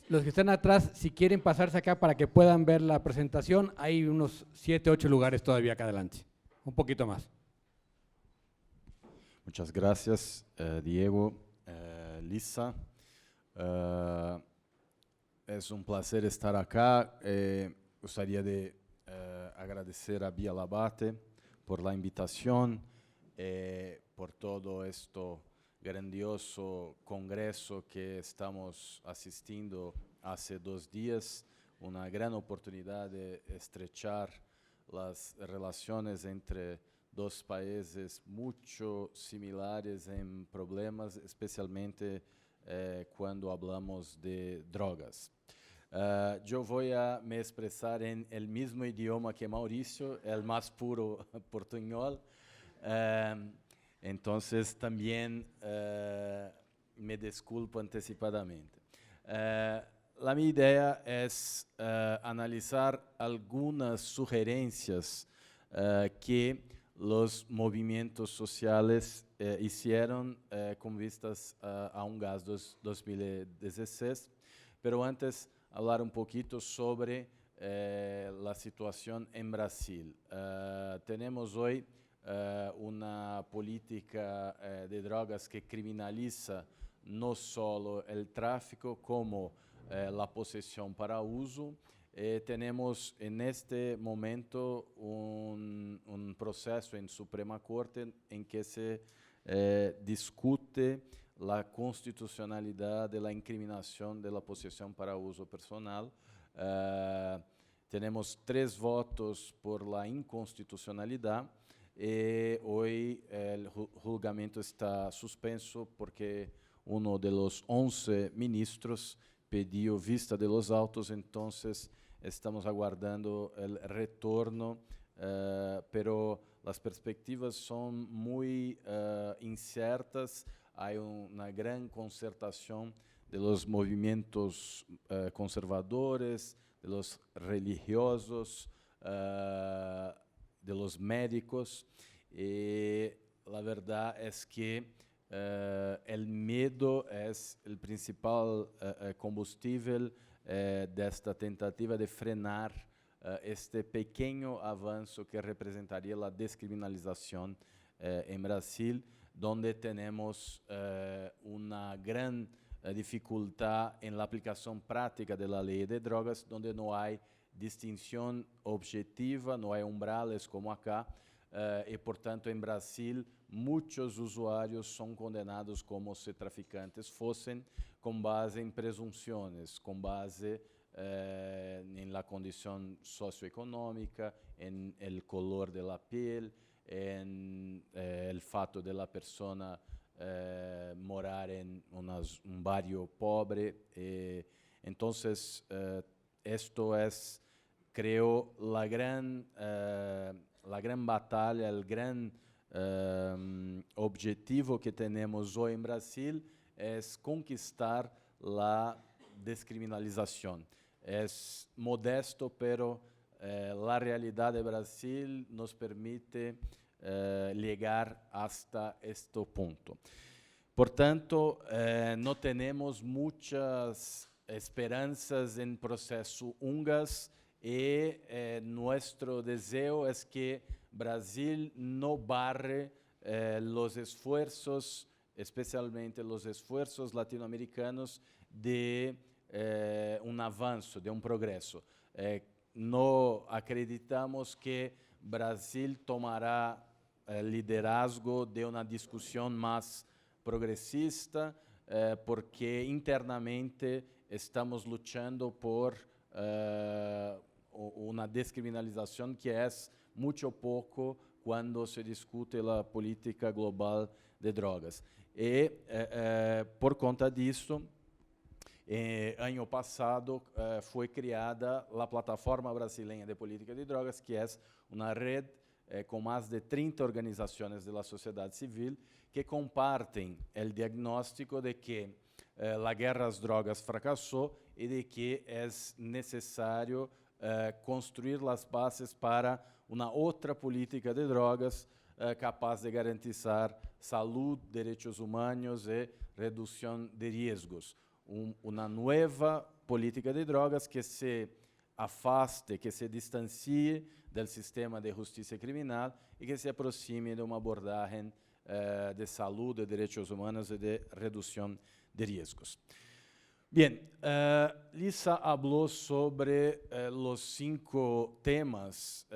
Los que están atrás, si quieren pasarse acá para que puedan ver la presentación, hay unos 7, 8 lugares todavía acá adelante, un poquito más. Muchas gracias, Diego, Lisa. Es un placer estar acá. Gostaria de agradecer a Bia Labate por la invitación, por todo esto grandioso congreso que estamos asistiendo hace 2 días, una gran oportunidad de estrechar las relaciones entre 2 países mucho similares en problemas, especialmente cuando hablamos de drogas. Yo voy a me expresar en el mismo idioma que Mauricio, el más puro portuñol. Entonces también me disculpo anticipadamente. La mi idea es analizar algunas sugerencias que los movimientos sociales hicieron con vistas a UNGAS 2016, pero antes hablar un poquito sobre la situación en Brasil. Tenemos hoy una política de drogas que criminaliza no solo el tráfico como la posesión para uso. Tenemos en este momento un proceso en Suprema Corte en que se discute la constitucionalidad de la incriminación de la posesión para uso personal. Tenemos 3 votos por la inconstitucionalidad. Hoy el julgamento está suspenso porque uno de los 11 ministros pidió vista de los autos, entonces estamos aguardando el retorno, pero las perspectivas son muy inciertas. Hay una gran concertación de los movimientos conservadores, de los religiosos, de los médicos. Y la verdad es que el miedo es el principal combustible de esta tentativa de frenar este pequeño avance que representaría la descriminalización en Brasil, donde tenemos una gran dificultad en la aplicación práctica de la ley de drogas, donde no hay distinción objetiva, no hay umbrales como acá, y por tanto en Brasil muchos usuarios son condenados como si traficantes fuesen, con base en presunciones, con base en la condición socioeconómica, en el color de la piel, en el fato de la persona morar en un barrio pobre. Entonces, esto es, creo, la gran batalla, el gran objetivo que tenemos hoy en Brasil es conquistar la descriminalización. Es modesto, pero la realidad de Brasil nos permite llegar hasta este punto. Por tanto, no tenemos muchas esperanzas en proceso UNGAS y nuestro deseo es que Brasil no barre los esfuerzos, especialmente los esfuerzos latinoamericanos de un avance, de un progreso. No acreditamos que Brasil tomará liderazgo de una discusión más progresista, porque internamente estamos luchando por una descriminalización que es mucho poco cuando se discute la política global de drogas. Y por conta disso, ano passado foi criada a Plataforma Brasileira de Política de Drogas, que é uma rede com mais de 30 organizações da sociedade civil que compartem o diagnóstico de que a guerra às drogas fracassou e de que é necessário construir as bases para uma outra política de drogas capaz de garantizar saúde, direitos humanos e redução de riscos. Uma nova política de drogas que se afaste, que se distancie do sistema de justiça criminal e que se aproxime de uma abordagem de saúde, de direitos humanos e de redução de riscos. Bien, Lisa habló sobre los 5 temas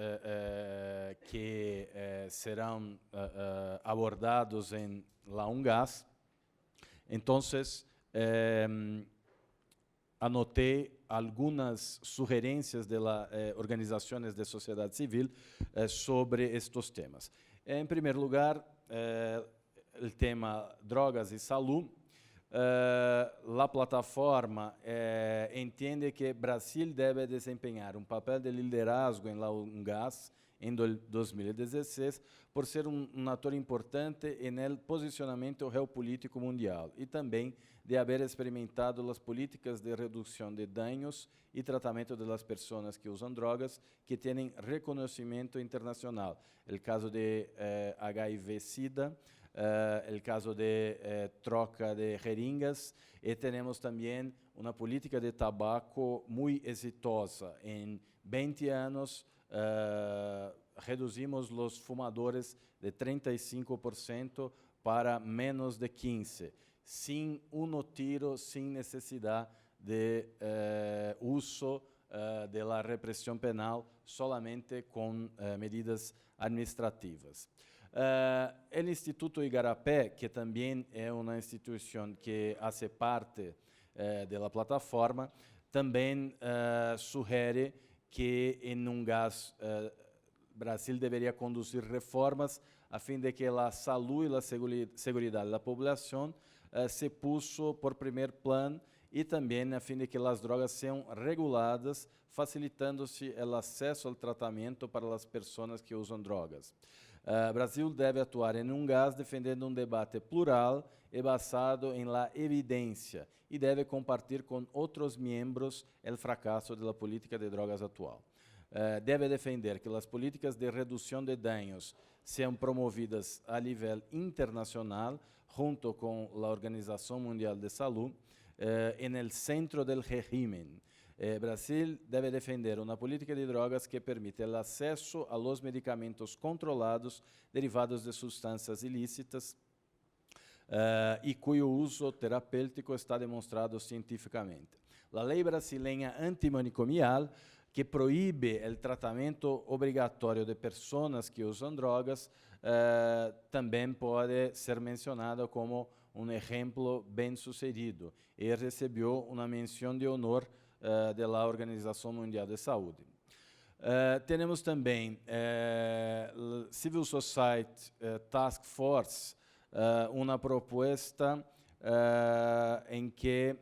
que serán abordados en la UNGAS. Entonces, anoté algunas sugerencias de las organizaciones de sociedad civil sobre estos temas. En primer lugar, el tema drogas y salud. La plataforma entende que Brasil debe desempenhar um papel de liderazgo em la UNGAS em 2016 por ser um ator importante no posicionamento geopolítico mundial e também de haver experimentado as políticas de redução de danos e tratamento das pessoas que usam drogas que têm reconhecimento internacional. O caso de HIV-Sida, el caso de troca de jeringas, y tenemos también una política de tabaco muy exitosa. En 20 años reducimos los fumadores de 35% para menos de 15%, sin un tiro, sin necesidad de uso de la represión penal, solamente con medidas administrativas. El Instituto Igarapé, que también es una institución que hace parte de la plataforma, también sugiere que en UNGAS Brasil debería conducir reformas a fin de que la salud y la seguridad de la población se puso por primer plano e também a fim de que as drogas sejam reguladas, facilitando-se o acesso ao tratamento para as pessoas que usam drogas. O Brasil deve atuar em um gás defendendo um debate plural e basado em la evidência e deve compartilhar com outros membros o fracasso da política de drogas atual. Deve defender que as políticas de redução de danos sejam promovidas a nível internacional, junto com a Organização Mundial de Saúde, en el centro del régimen. Brasil deve defender uma política de drogas que permite o acesso a los medicamentos controlados derivados de substâncias ilícitas e cuyo uso terapêutico está demonstrado cientificamente. A lei brasileira antimanicomial, que proíbe o tratamento obrigatório de pessoas que usam drogas, também pode ser mencionada como um exemplo bem-sucedido e recebeu uma menção de honor da Organização Mundial de Saúde. Temos também Civil Society Task Force, uma proposta em que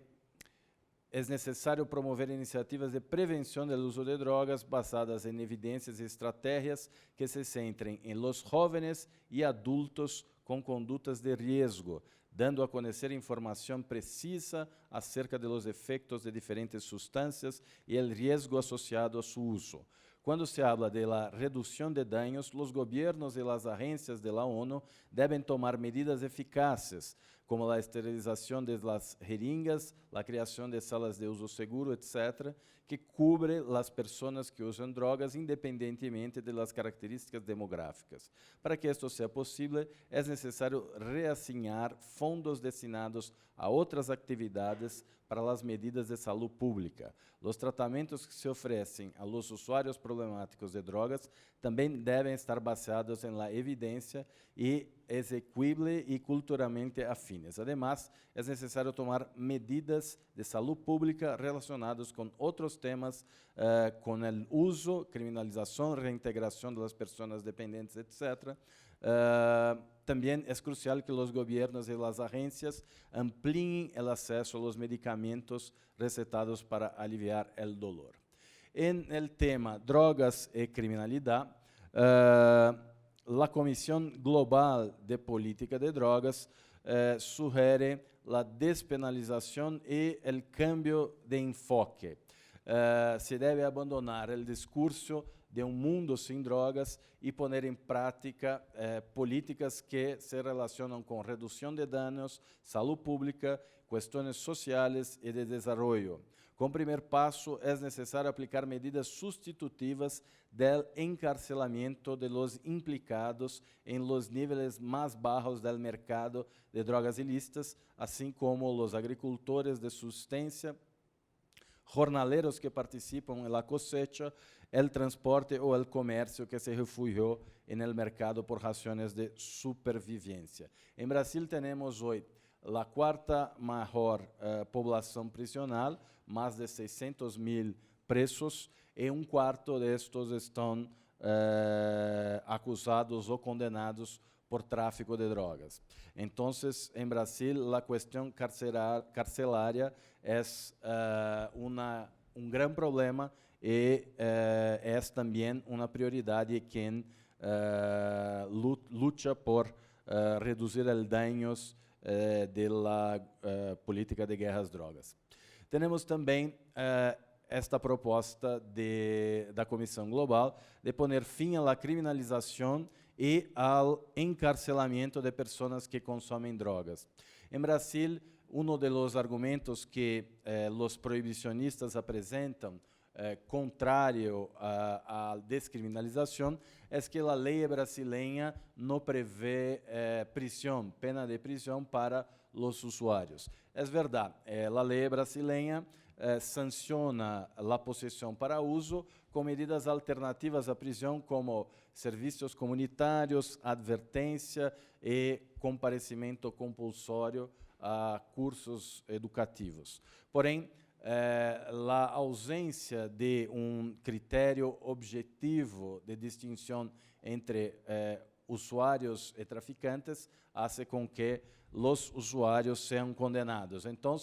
é necessário promover iniciativas de prevenção do uso de drogas basadas em evidências e estratégias que se centrem em los jóvenes e adultos com condutas de risco, dando a conhecer informação precisa acerca de los efeitos de diferentes substâncias e o risco associado a seu uso. Quando se habla de la redução de danos, os governos e as agências da ONU devem tomar medidas eficazes, como a esterilização de las jeringas, a criação de salas de uso seguro, etc., que cubre as pessoas que usam drogas independentemente de las características demográficas. Para que esto seja possível, é necessário reassignar fondos destinados a outras atividades para as medidas de saúde pública. Os tratamentos que se oferecem a los usuários problemáticos de drogas também devem estar baseados em la evidência e execuível e culturalmente afines. Además, é necessário tomar medidas de saúde pública relacionadas com outros temas, com o uso, criminalização, reintegração das pessoas dependentes, etc. Também é crucial que os governos e as agências ampliem o acesso aos medicamentos recetados para aliviar o dolor. En el tema drogas e criminalidade, a Comissão Global de Política de Drogas sugere a despenalização e o cambio de enfoque. Se deve abandonar o discurso de um mundo sem drogas e pôr em prática políticas que se relacionam com redução de danos, saúde pública, questões sociais e de desenvolvimento. Como primeiro passo, é necessário aplicar medidas substitutivas do encarcelamento de los implicados em los níveis mais baixos do mercado de drogas ilícitas, assim como os agricultores de subsistência, jornaleiros que participam na cosecha, o transporte ou o comércio que se refugiou no mercado por razões de supervivência. Em Brasil, temos hoje a quarta maior população prisional, mais de 600.000 presos, e um quarto destes estão acusados ou condenados por tráfico de drogas. Então, em Brasil, a questão carcerária é um grande problema e é também uma prioridade quem luta por reduzir os danos da política de guerra às drogas. Temos também esta proposta da Comissão Global de poner fim à criminalização e ao encarcelamento de pessoas que consomem drogas. Em Brasil, um dos argumentos que os proibicionistas apresentam contrário à descriminalização é que a lei brasileira não prevê pena de prisão para os usuários. É verdade, a lei brasileira sanciona a possessão para uso com medidas alternativas à prisão, como serviços comunitários, advertência e comparecimento compulsório a cursos educativos. Porém, a ausência de um critério objetivo de distinção entre usuários e traficantes faz com que os usuários sejam condenados. Então,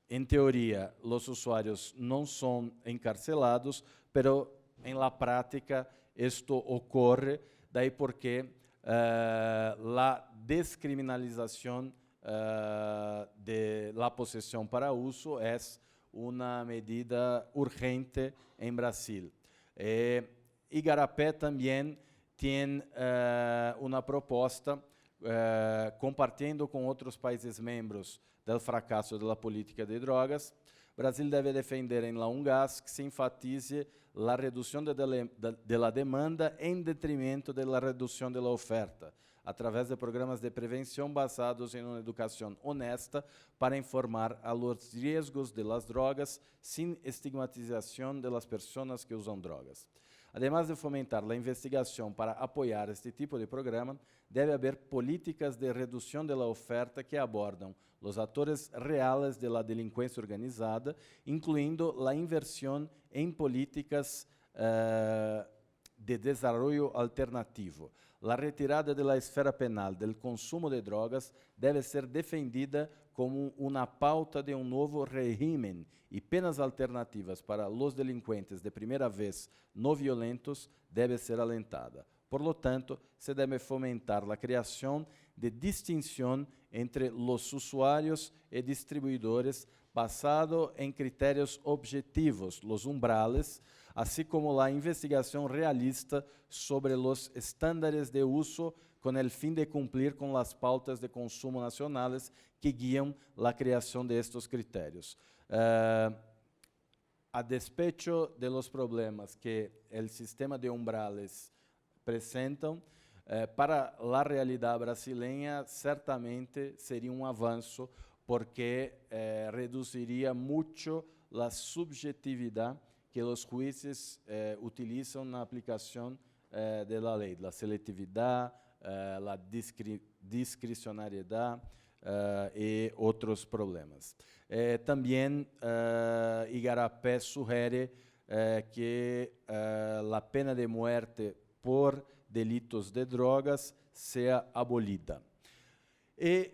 en teoría, los usuarios no son encarcelados, pero en la práctica esto ocurre, de ahí porque la descriminalización de la posesión para uso es una medida urgente en Brasil. Igarapé también tiene una propuesta compartiendo con otros países miembros del fracaso de la política de drogas. Brasil debe defender en la UNGAS que se enfatice la reducción de la demanda en detrimento de la reducción de la oferta, a través de programas de prevención basados en una educación honesta para informar a los riesgos de las drogas sin estigmatización de las personas que usan drogas. Además de fomentar la investigación para apoyar este tipo de programa, debe haber políticas de reducción de la oferta que abordan los actores reales de la delincuencia organizada, incluyendo la inversión en políticas de desarrollo alternativo. La retirada de la esfera penal del consumo de drogas debe ser defendida como una pauta de un nuevo régimen y penas alternativas para los delincuentes de primera vez no violentos debe ser alentada. Por lo tanto, se debe fomentar la creación de distinción entre los usuarios y distribuidores basado en criterios objetivos, los umbrales, así como la investigación realista sobre los estándares de uso con el fin de cumplir con las pautas de consumo nacionales que guían la creación de estos criterios. A despecho de los problemas que el sistema de umbrales presentam, para la realidad brasileña certamente sería un avanzo porque reduciría mucho la subjetividad que los jueces utilizan en la aplicación de la ley, la selectividad, la discrecionalidad y otros problemas. También Igarapé sugiere que la pena de muerte por delitos de drogas sea abolida. Y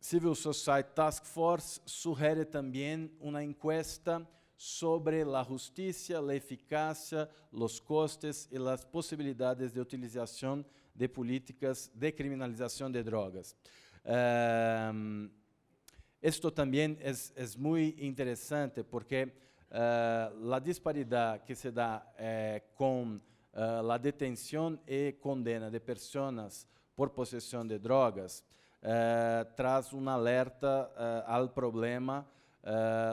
Civil Society Task Force sugiere también una encuesta sobre la justicia, la eficacia, los costes y las posibilidades de utilización de políticas de criminalización de drogas. Esto también es muy interesante porque la disparidad que se da con la detención y condena de personas por posesión de drogas traz una alerta al problema.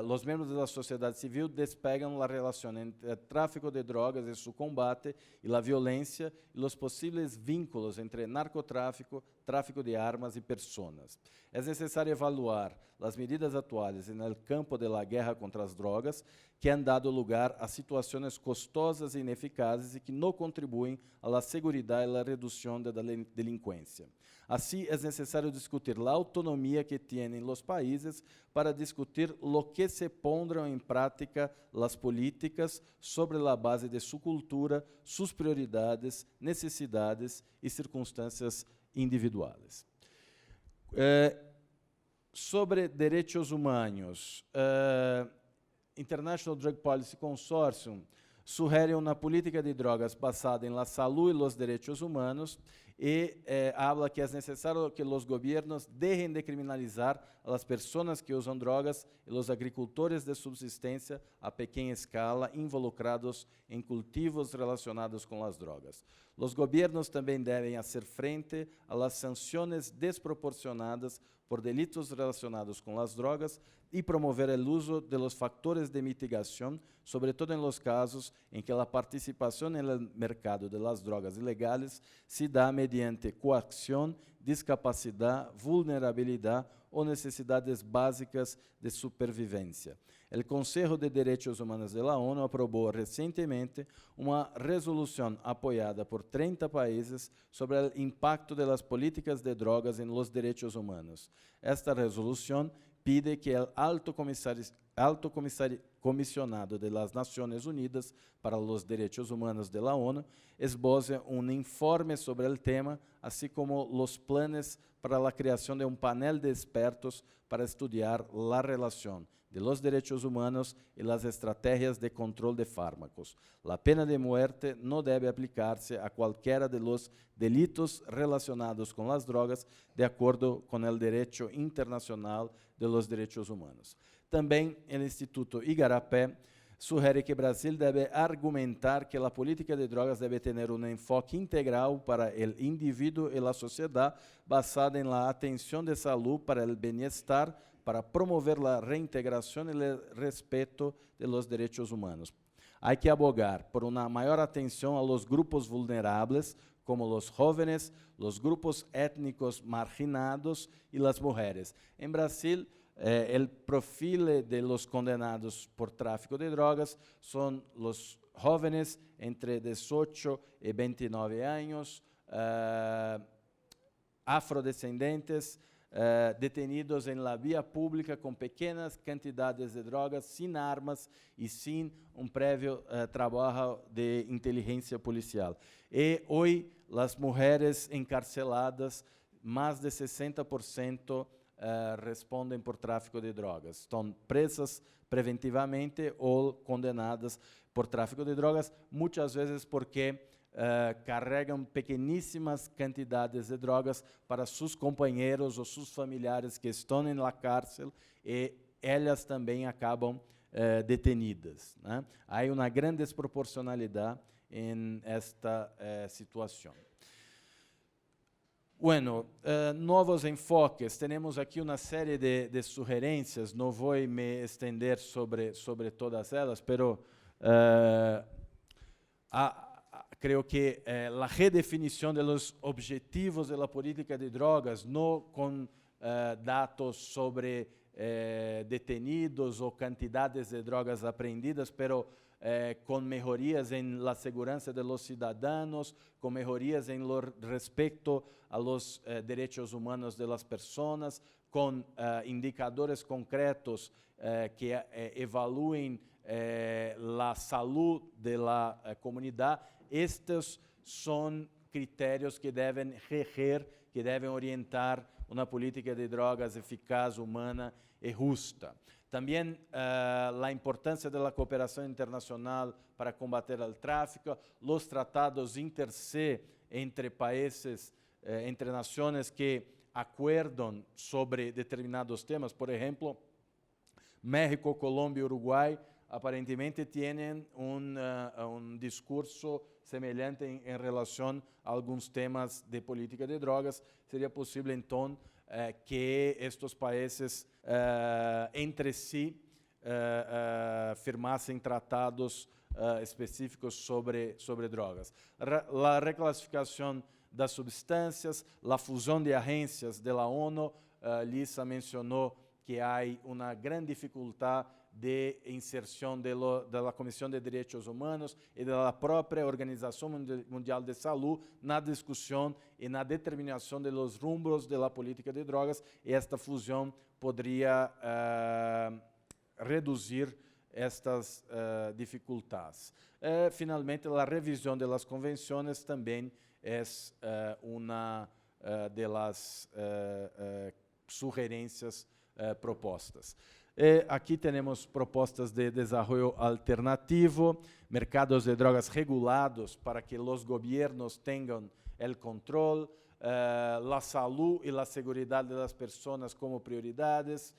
Los miembros de la sociedad civil despegan la relación entre el tráfico de drogas y su combate y la violencia y los posibles vínculos entre narcotráfico, tráfico de armas y personas. Es necesario evaluar las medidas actuales en el campo de la guerra contra las drogas que han dado lugar a situaciones costosas e ineficaces y que no contribuyen a la seguridad y la reducción de la delincuencia. Así, es necesario discutir la autonomía que tienen los países para discutir lo que se pondrán en práctica las políticas sobre la base de su cultura, sus prioridades, necesidades y circunstancias individuales. Sobre derechos humanos, International Drug Policy Consortium sugiere una política de drogas basada en la salud y los derechos humanos y habla que es necesario que los gobiernos dejen de criminalizar a las personas que usan drogas y los agricultores de subsistencia a pequeña escala involucrados en cultivos relacionados con las drogas. Los gobiernos también deben hacer frente a las sanciones desproporcionadas por delitos relacionados con las drogas y promover el uso de los factores de mitigación, sobre todo en los casos en que la participación en el mercado de las drogas ilegales se da mediante coacción, discapacidad, vulnerabilidad o necesidades básicas de supervivencia. El Consejo de Derechos Humanos de la ONU aprobó recientemente una resolución apoyada por 30 países sobre el impacto de las políticas de drogas en los derechos humanos. Esta resolución pide que el alto Alto Comisionado de las Naciones Unidas para los Derechos Humanos de la ONU esboce un informe sobre el tema, así como los planes para la creación de un panel de expertos para estudiar la relación de los derechos humanos y las estrategias de control de fármacos. La pena de muerte no debe aplicarse a cualquiera de los delitos relacionados con las drogas, de acuerdo con el derecho internacional de los derechos humanos. Também o Instituto Igarapé sugere que Brasil deve argumentar que a política de drogas deve ter um enfoque integral para o indivíduo e a sociedade, basada em la atenção de saúde para o bem-estar, para promover a reintegração e o respeito de los derechos humanos. Há que abogar por uma maior atenção a los grupos vulneráveis, como los jóvenes, los grupos étnicos marginados e las mujeres. Em Brasil, el perfil de los condenados por tráfico de drogas son los jóvenes entre 18 y 29 años, afrodescendentes, detenidos en la vía pública con pequeñas cantidades de drogas, sin armas y sin un previo trabajo de inteligencia policial. Y hoy las mujeres encarceladas, más de 60%, respondem por tráfico de drogas. Estão presas preventivamente ou condenadas por tráfico de drogas, muitas vezes porque carregam pequeníssimas quantidades de drogas para seus companheiros ou seus familiares que estão na cárcel e elas também acabam detenidas, né? Há uma grande desproporcionalidade em esta situação. Bueno, novos enfoques. Temos aqui uma série de sugerências. Não vou me estender sobre todas elas, pero creo que a redefinição de los objetivos de la política de drogas, não com dados sobre detenidos ou quantidades de drogas apreendidas, pero com melhorias em la segurança de los ciudadanos, com melhorias em lo respeito a los derechos humanos de las personas, com indicadores concretos que evaluem la salud de la comunidade. Estes são critérios que devem reger, que devem orientar uma política de drogas eficaz, humana e justa. Também a importância da cooperação internacional para combater o tráfico, os tratados inter se entre países, entre nações que acordam sobre determinados temas. Por exemplo, México, Colômbia e Uruguai aparentemente têm discurso semelhante em relação a alguns temas de política de drogas. Seria possível, então, que estes países entre si firmassem tratados específicos sobre drogas. A reclassificação das substâncias, a fusão de agências da ONU. Lisa mencionou que há uma grande dificuldade de inserção da Comissão de Direitos Humanos e da própria Organização Mundial de Saúde na discussão e na determinação dos rumos da política de drogas, e esta fusão poderia reduzir estas dificuldades. Finalmente, a revisão das convenções também é uma das sugerências propostas. Aqui temos propostas de desenvolvimento alternativo, mercados de drogas regulados para que os governos tenham o controle, a saúde e a segurança das pessoas como prioridades.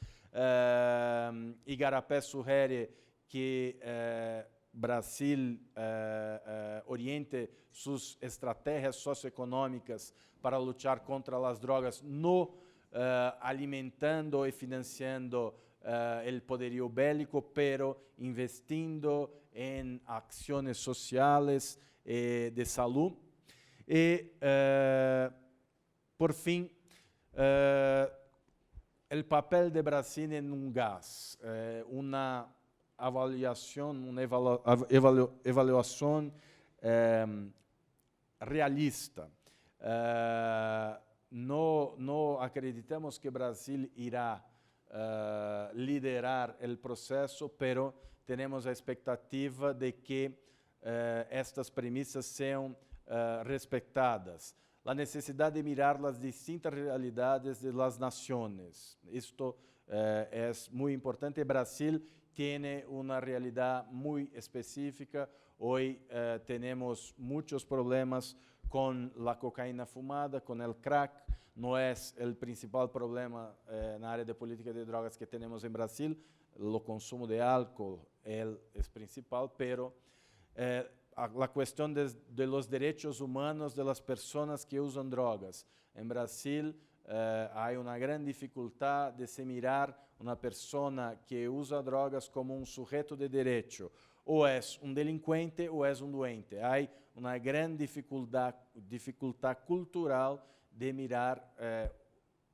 Igarapé sugere que Brasil oriente suas estratégias socioeconômicas para lutar contra as drogas, não alimentando e financiando el poderio bélico, pero investindo en acciones sociales de salud. Y, por fin, el papel de Brasil en un gas, una evaluación realista. No acreditamos que Brasil irá liderar el proceso, pero tenemos la expectativa de que estas premisas sean respetadas. La necesidad de mirar las distintas realidades de las naciones. Esto es muy importante. Brasil tiene una realidad muy específica. Hoy tenemos muchos problemas con la cocaína fumada, con el crack. No es el principal problema en la área de política de drogas que tenemos en Brasil. El consumo de alcohol es principal, pero la cuestión de los derechos humanos de las personas que usan drogas. En Brasil hay una gran dificultad de se mirar una persona que usa drogas como un sujeto de derecho. O es un delincuente o es un doente. Hay una gran dificultad cultural de mirar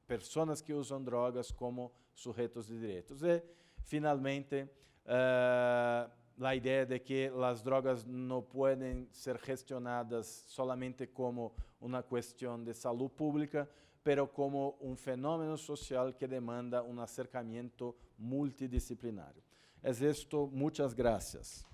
personas que usan drogas como sujetos de derechos. Y finalmente, la idea de que las drogas no pueden ser gestionadas solamente como una cuestión de salud pública, pero como un fenómeno social que demanda un acercamiento multidisciplinario. Es esto, muchas gracias.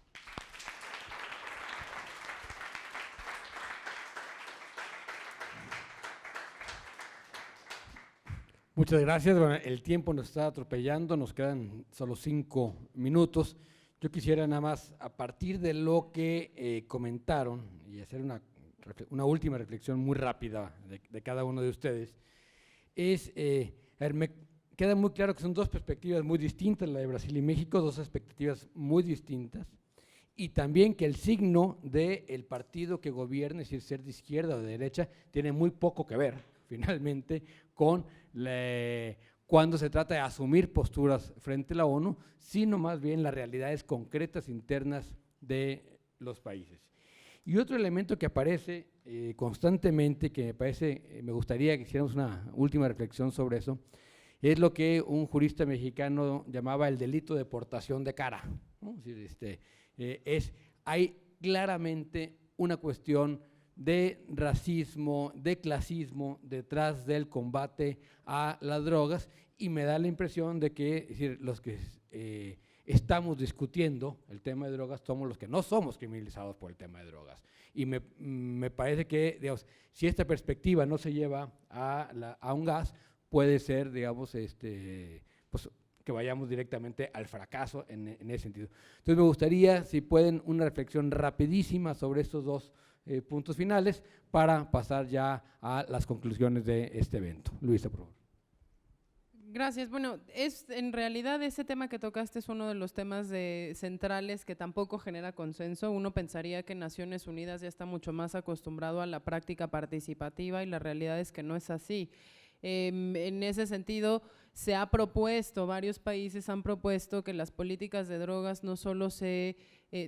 Muchas gracias. Bueno, el tiempo nos está atropellando, nos quedan solo 5 minutos. Yo quisiera nada más, a partir de lo que comentaron, y hacer una última reflexión muy rápida de cada uno de ustedes, me queda muy claro que son dos perspectivas muy distintas, la de Brasil y México, dos expectativas muy distintas, y también que el signo del partido que gobierna, es decir, ser de izquierda o de derecha, tiene muy poco que ver, finalmente, con cuando se trata de asumir posturas frente a la ONU, sino más bien las realidades concretas internas de los países. Y otro elemento que aparece constantemente, que me gustaría que hiciéramos una última reflexión sobre eso, es lo que un jurista mexicano llamaba el delito de portación de cara, ¿no? Es decir, hay claramente una cuestión de racismo, de clasismo detrás del combate a las drogas, y me da la impresión de que, es decir, los que estamos discutiendo el tema de drogas somos los que no somos criminalizados por el tema de drogas. Y me parece que, digamos, si esta perspectiva no se lleva a un gas, puede ser, digamos, pues, que vayamos directamente al fracaso en ese sentido. Entonces me gustaría, si pueden, una reflexión rapidísima sobre estos dos puntos finales para pasar ya a las conclusiones de este evento. Luisa, por favor. Gracias. Bueno, en realidad ese tema que tocaste es uno de los temas centrales que tampoco genera consenso. Uno pensaría que Naciones Unidas ya está mucho más acostumbrado a la práctica participativa y la realidad es que no es así. En ese sentido, se ha propuesto, varios países han propuesto que las políticas de drogas no solo se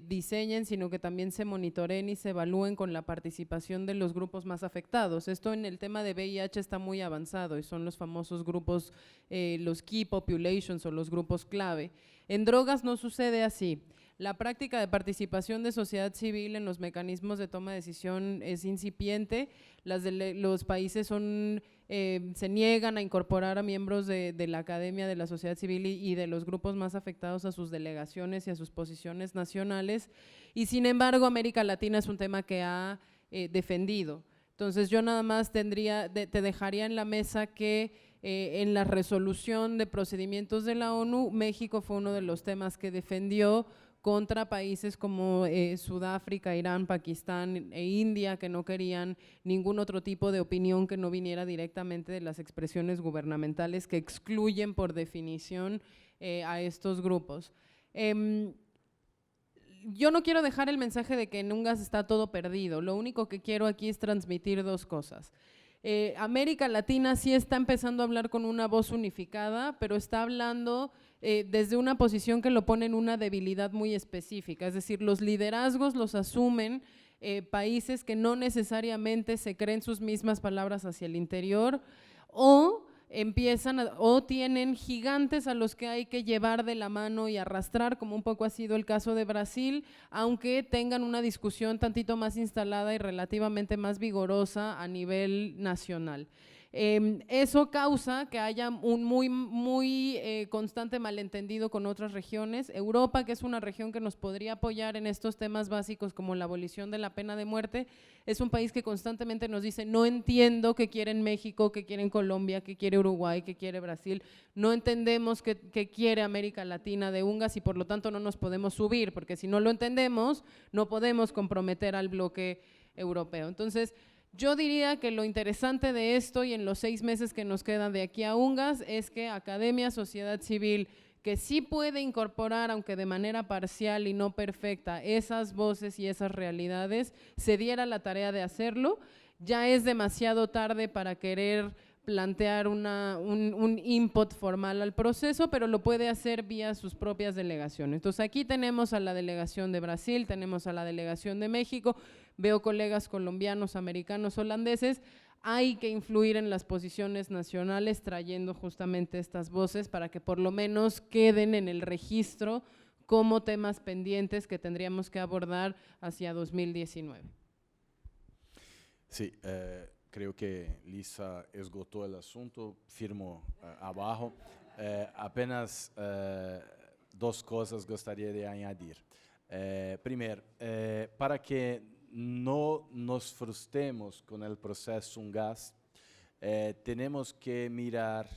diseñen, sino que también se monitoreen y se evalúen con la participación de los grupos más afectados. Esto en el tema de VIH está muy avanzado y son los famosos grupos, los key populations o los grupos clave. En drogas no sucede así. La práctica de participación de sociedad civil en los mecanismos de toma de decisión es incipiente. Los países se niegan a incorporar a miembros de la academia, de la sociedad civil y de los grupos más afectados a sus delegaciones y a sus posiciones nacionales. Y sin embargo, América Latina es un tema que ha defendido. Entonces yo nada más te dejaría en la mesa que en la resolución de procedimientos de la ONU, México fue uno de los temas que defendió contra países como Sudáfrica, Irán, Pakistán e India, que no querían ningún otro tipo de opinión que no viniera directamente de las expresiones gubernamentales que excluyen por definición a estos grupos. Yo no quiero dejar el mensaje de que en un gas está todo perdido, lo único que quiero aquí es transmitir dos cosas. América Latina sí está empezando a hablar con una voz unificada, pero está hablando desde una posición que lo pone en una debilidad muy específica, es decir, los liderazgos los asumen países que no necesariamente se creen sus mismas palabras hacia el interior o tienen gigantes a los que hay que llevar de la mano y arrastrar, como un poco ha sido el caso de Brasil, aunque tengan una discusión tantito más instalada y relativamente más vigorosa a nivel nacional. Eso causa que haya un muy constante malentendido con otras regiones. Europa, que es una región que nos podría apoyar en estos temas básicos como la abolición de la pena de muerte, es un país que constantemente nos dice: no entiendo qué quieren México, qué quieren Colombia, qué quiere Uruguay, qué quiere Brasil, no entendemos qué quiere América Latina de UNGAS y por lo tanto no nos podemos subir, porque si no lo entendemos no podemos comprometer al bloque europeo. Entonces, yo diría que lo interesante de esto y en los 6 meses que nos quedan de aquí a UNGAS es que academia, sociedad civil, que sí puede incorporar, aunque de manera parcial y no perfecta, esas voces y esas realidades, se diera la tarea de hacerlo. Ya es demasiado tarde para querer plantear un input formal al proceso, pero lo puede hacer vía sus propias delegaciones. Entonces aquí tenemos a la delegación de Brasil, tenemos a la delegación de México, veo colegas colombianos, americanos, holandeses. Hay que influir en las posiciones nacionales trayendo justamente estas voces para que por lo menos queden en el registro como temas pendientes que tendríamos que abordar hacia 2019. Sí, creo que Lisa esgotó el asunto, firmo abajo. Apenas 2 cosas gostaria de añadir. Primeiro, para que no nos frustremos con el proceso UNGAS, tenemos que mirar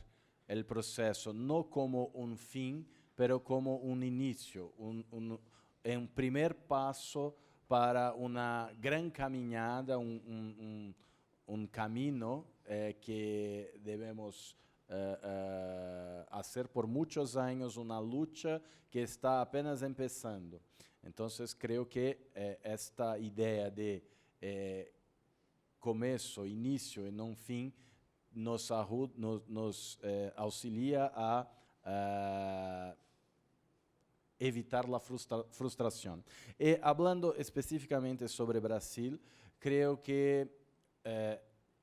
el proceso no como un fin, pero como un inicio, un primer paso para una gran caminhada, un camino que debemos hacer por muchos años, una lucha que está apenas empezando. Entonces, creo que esta idea de começo, inicio y no un fin nos auxilia a evitar la frustración. Y hablando específicamente sobre Brasil, creo que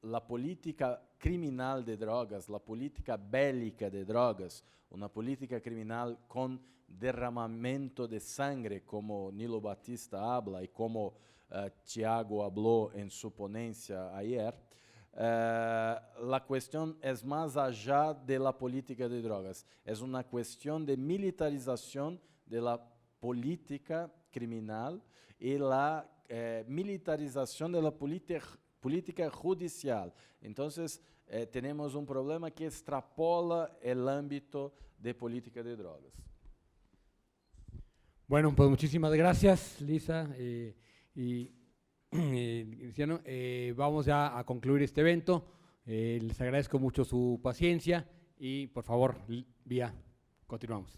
la política criminal de drogas, la política bélica de drogas, una política criminal con derramamiento de sangre, como Nilo Batista habla y como Tiago habló en su ponencia ayer, la cuestión es más allá de la política de drogas, es una cuestión de militarización de la política criminal y la militarización de la política judicial. Entonces, tenemos un problema que extrapola el ámbito de política de drogas. Bueno, pues muchísimas gracias, Lisa y Luciano. Vamos ya a concluir este evento. Les agradezco mucho su paciencia y por favor, Vía, continuamos.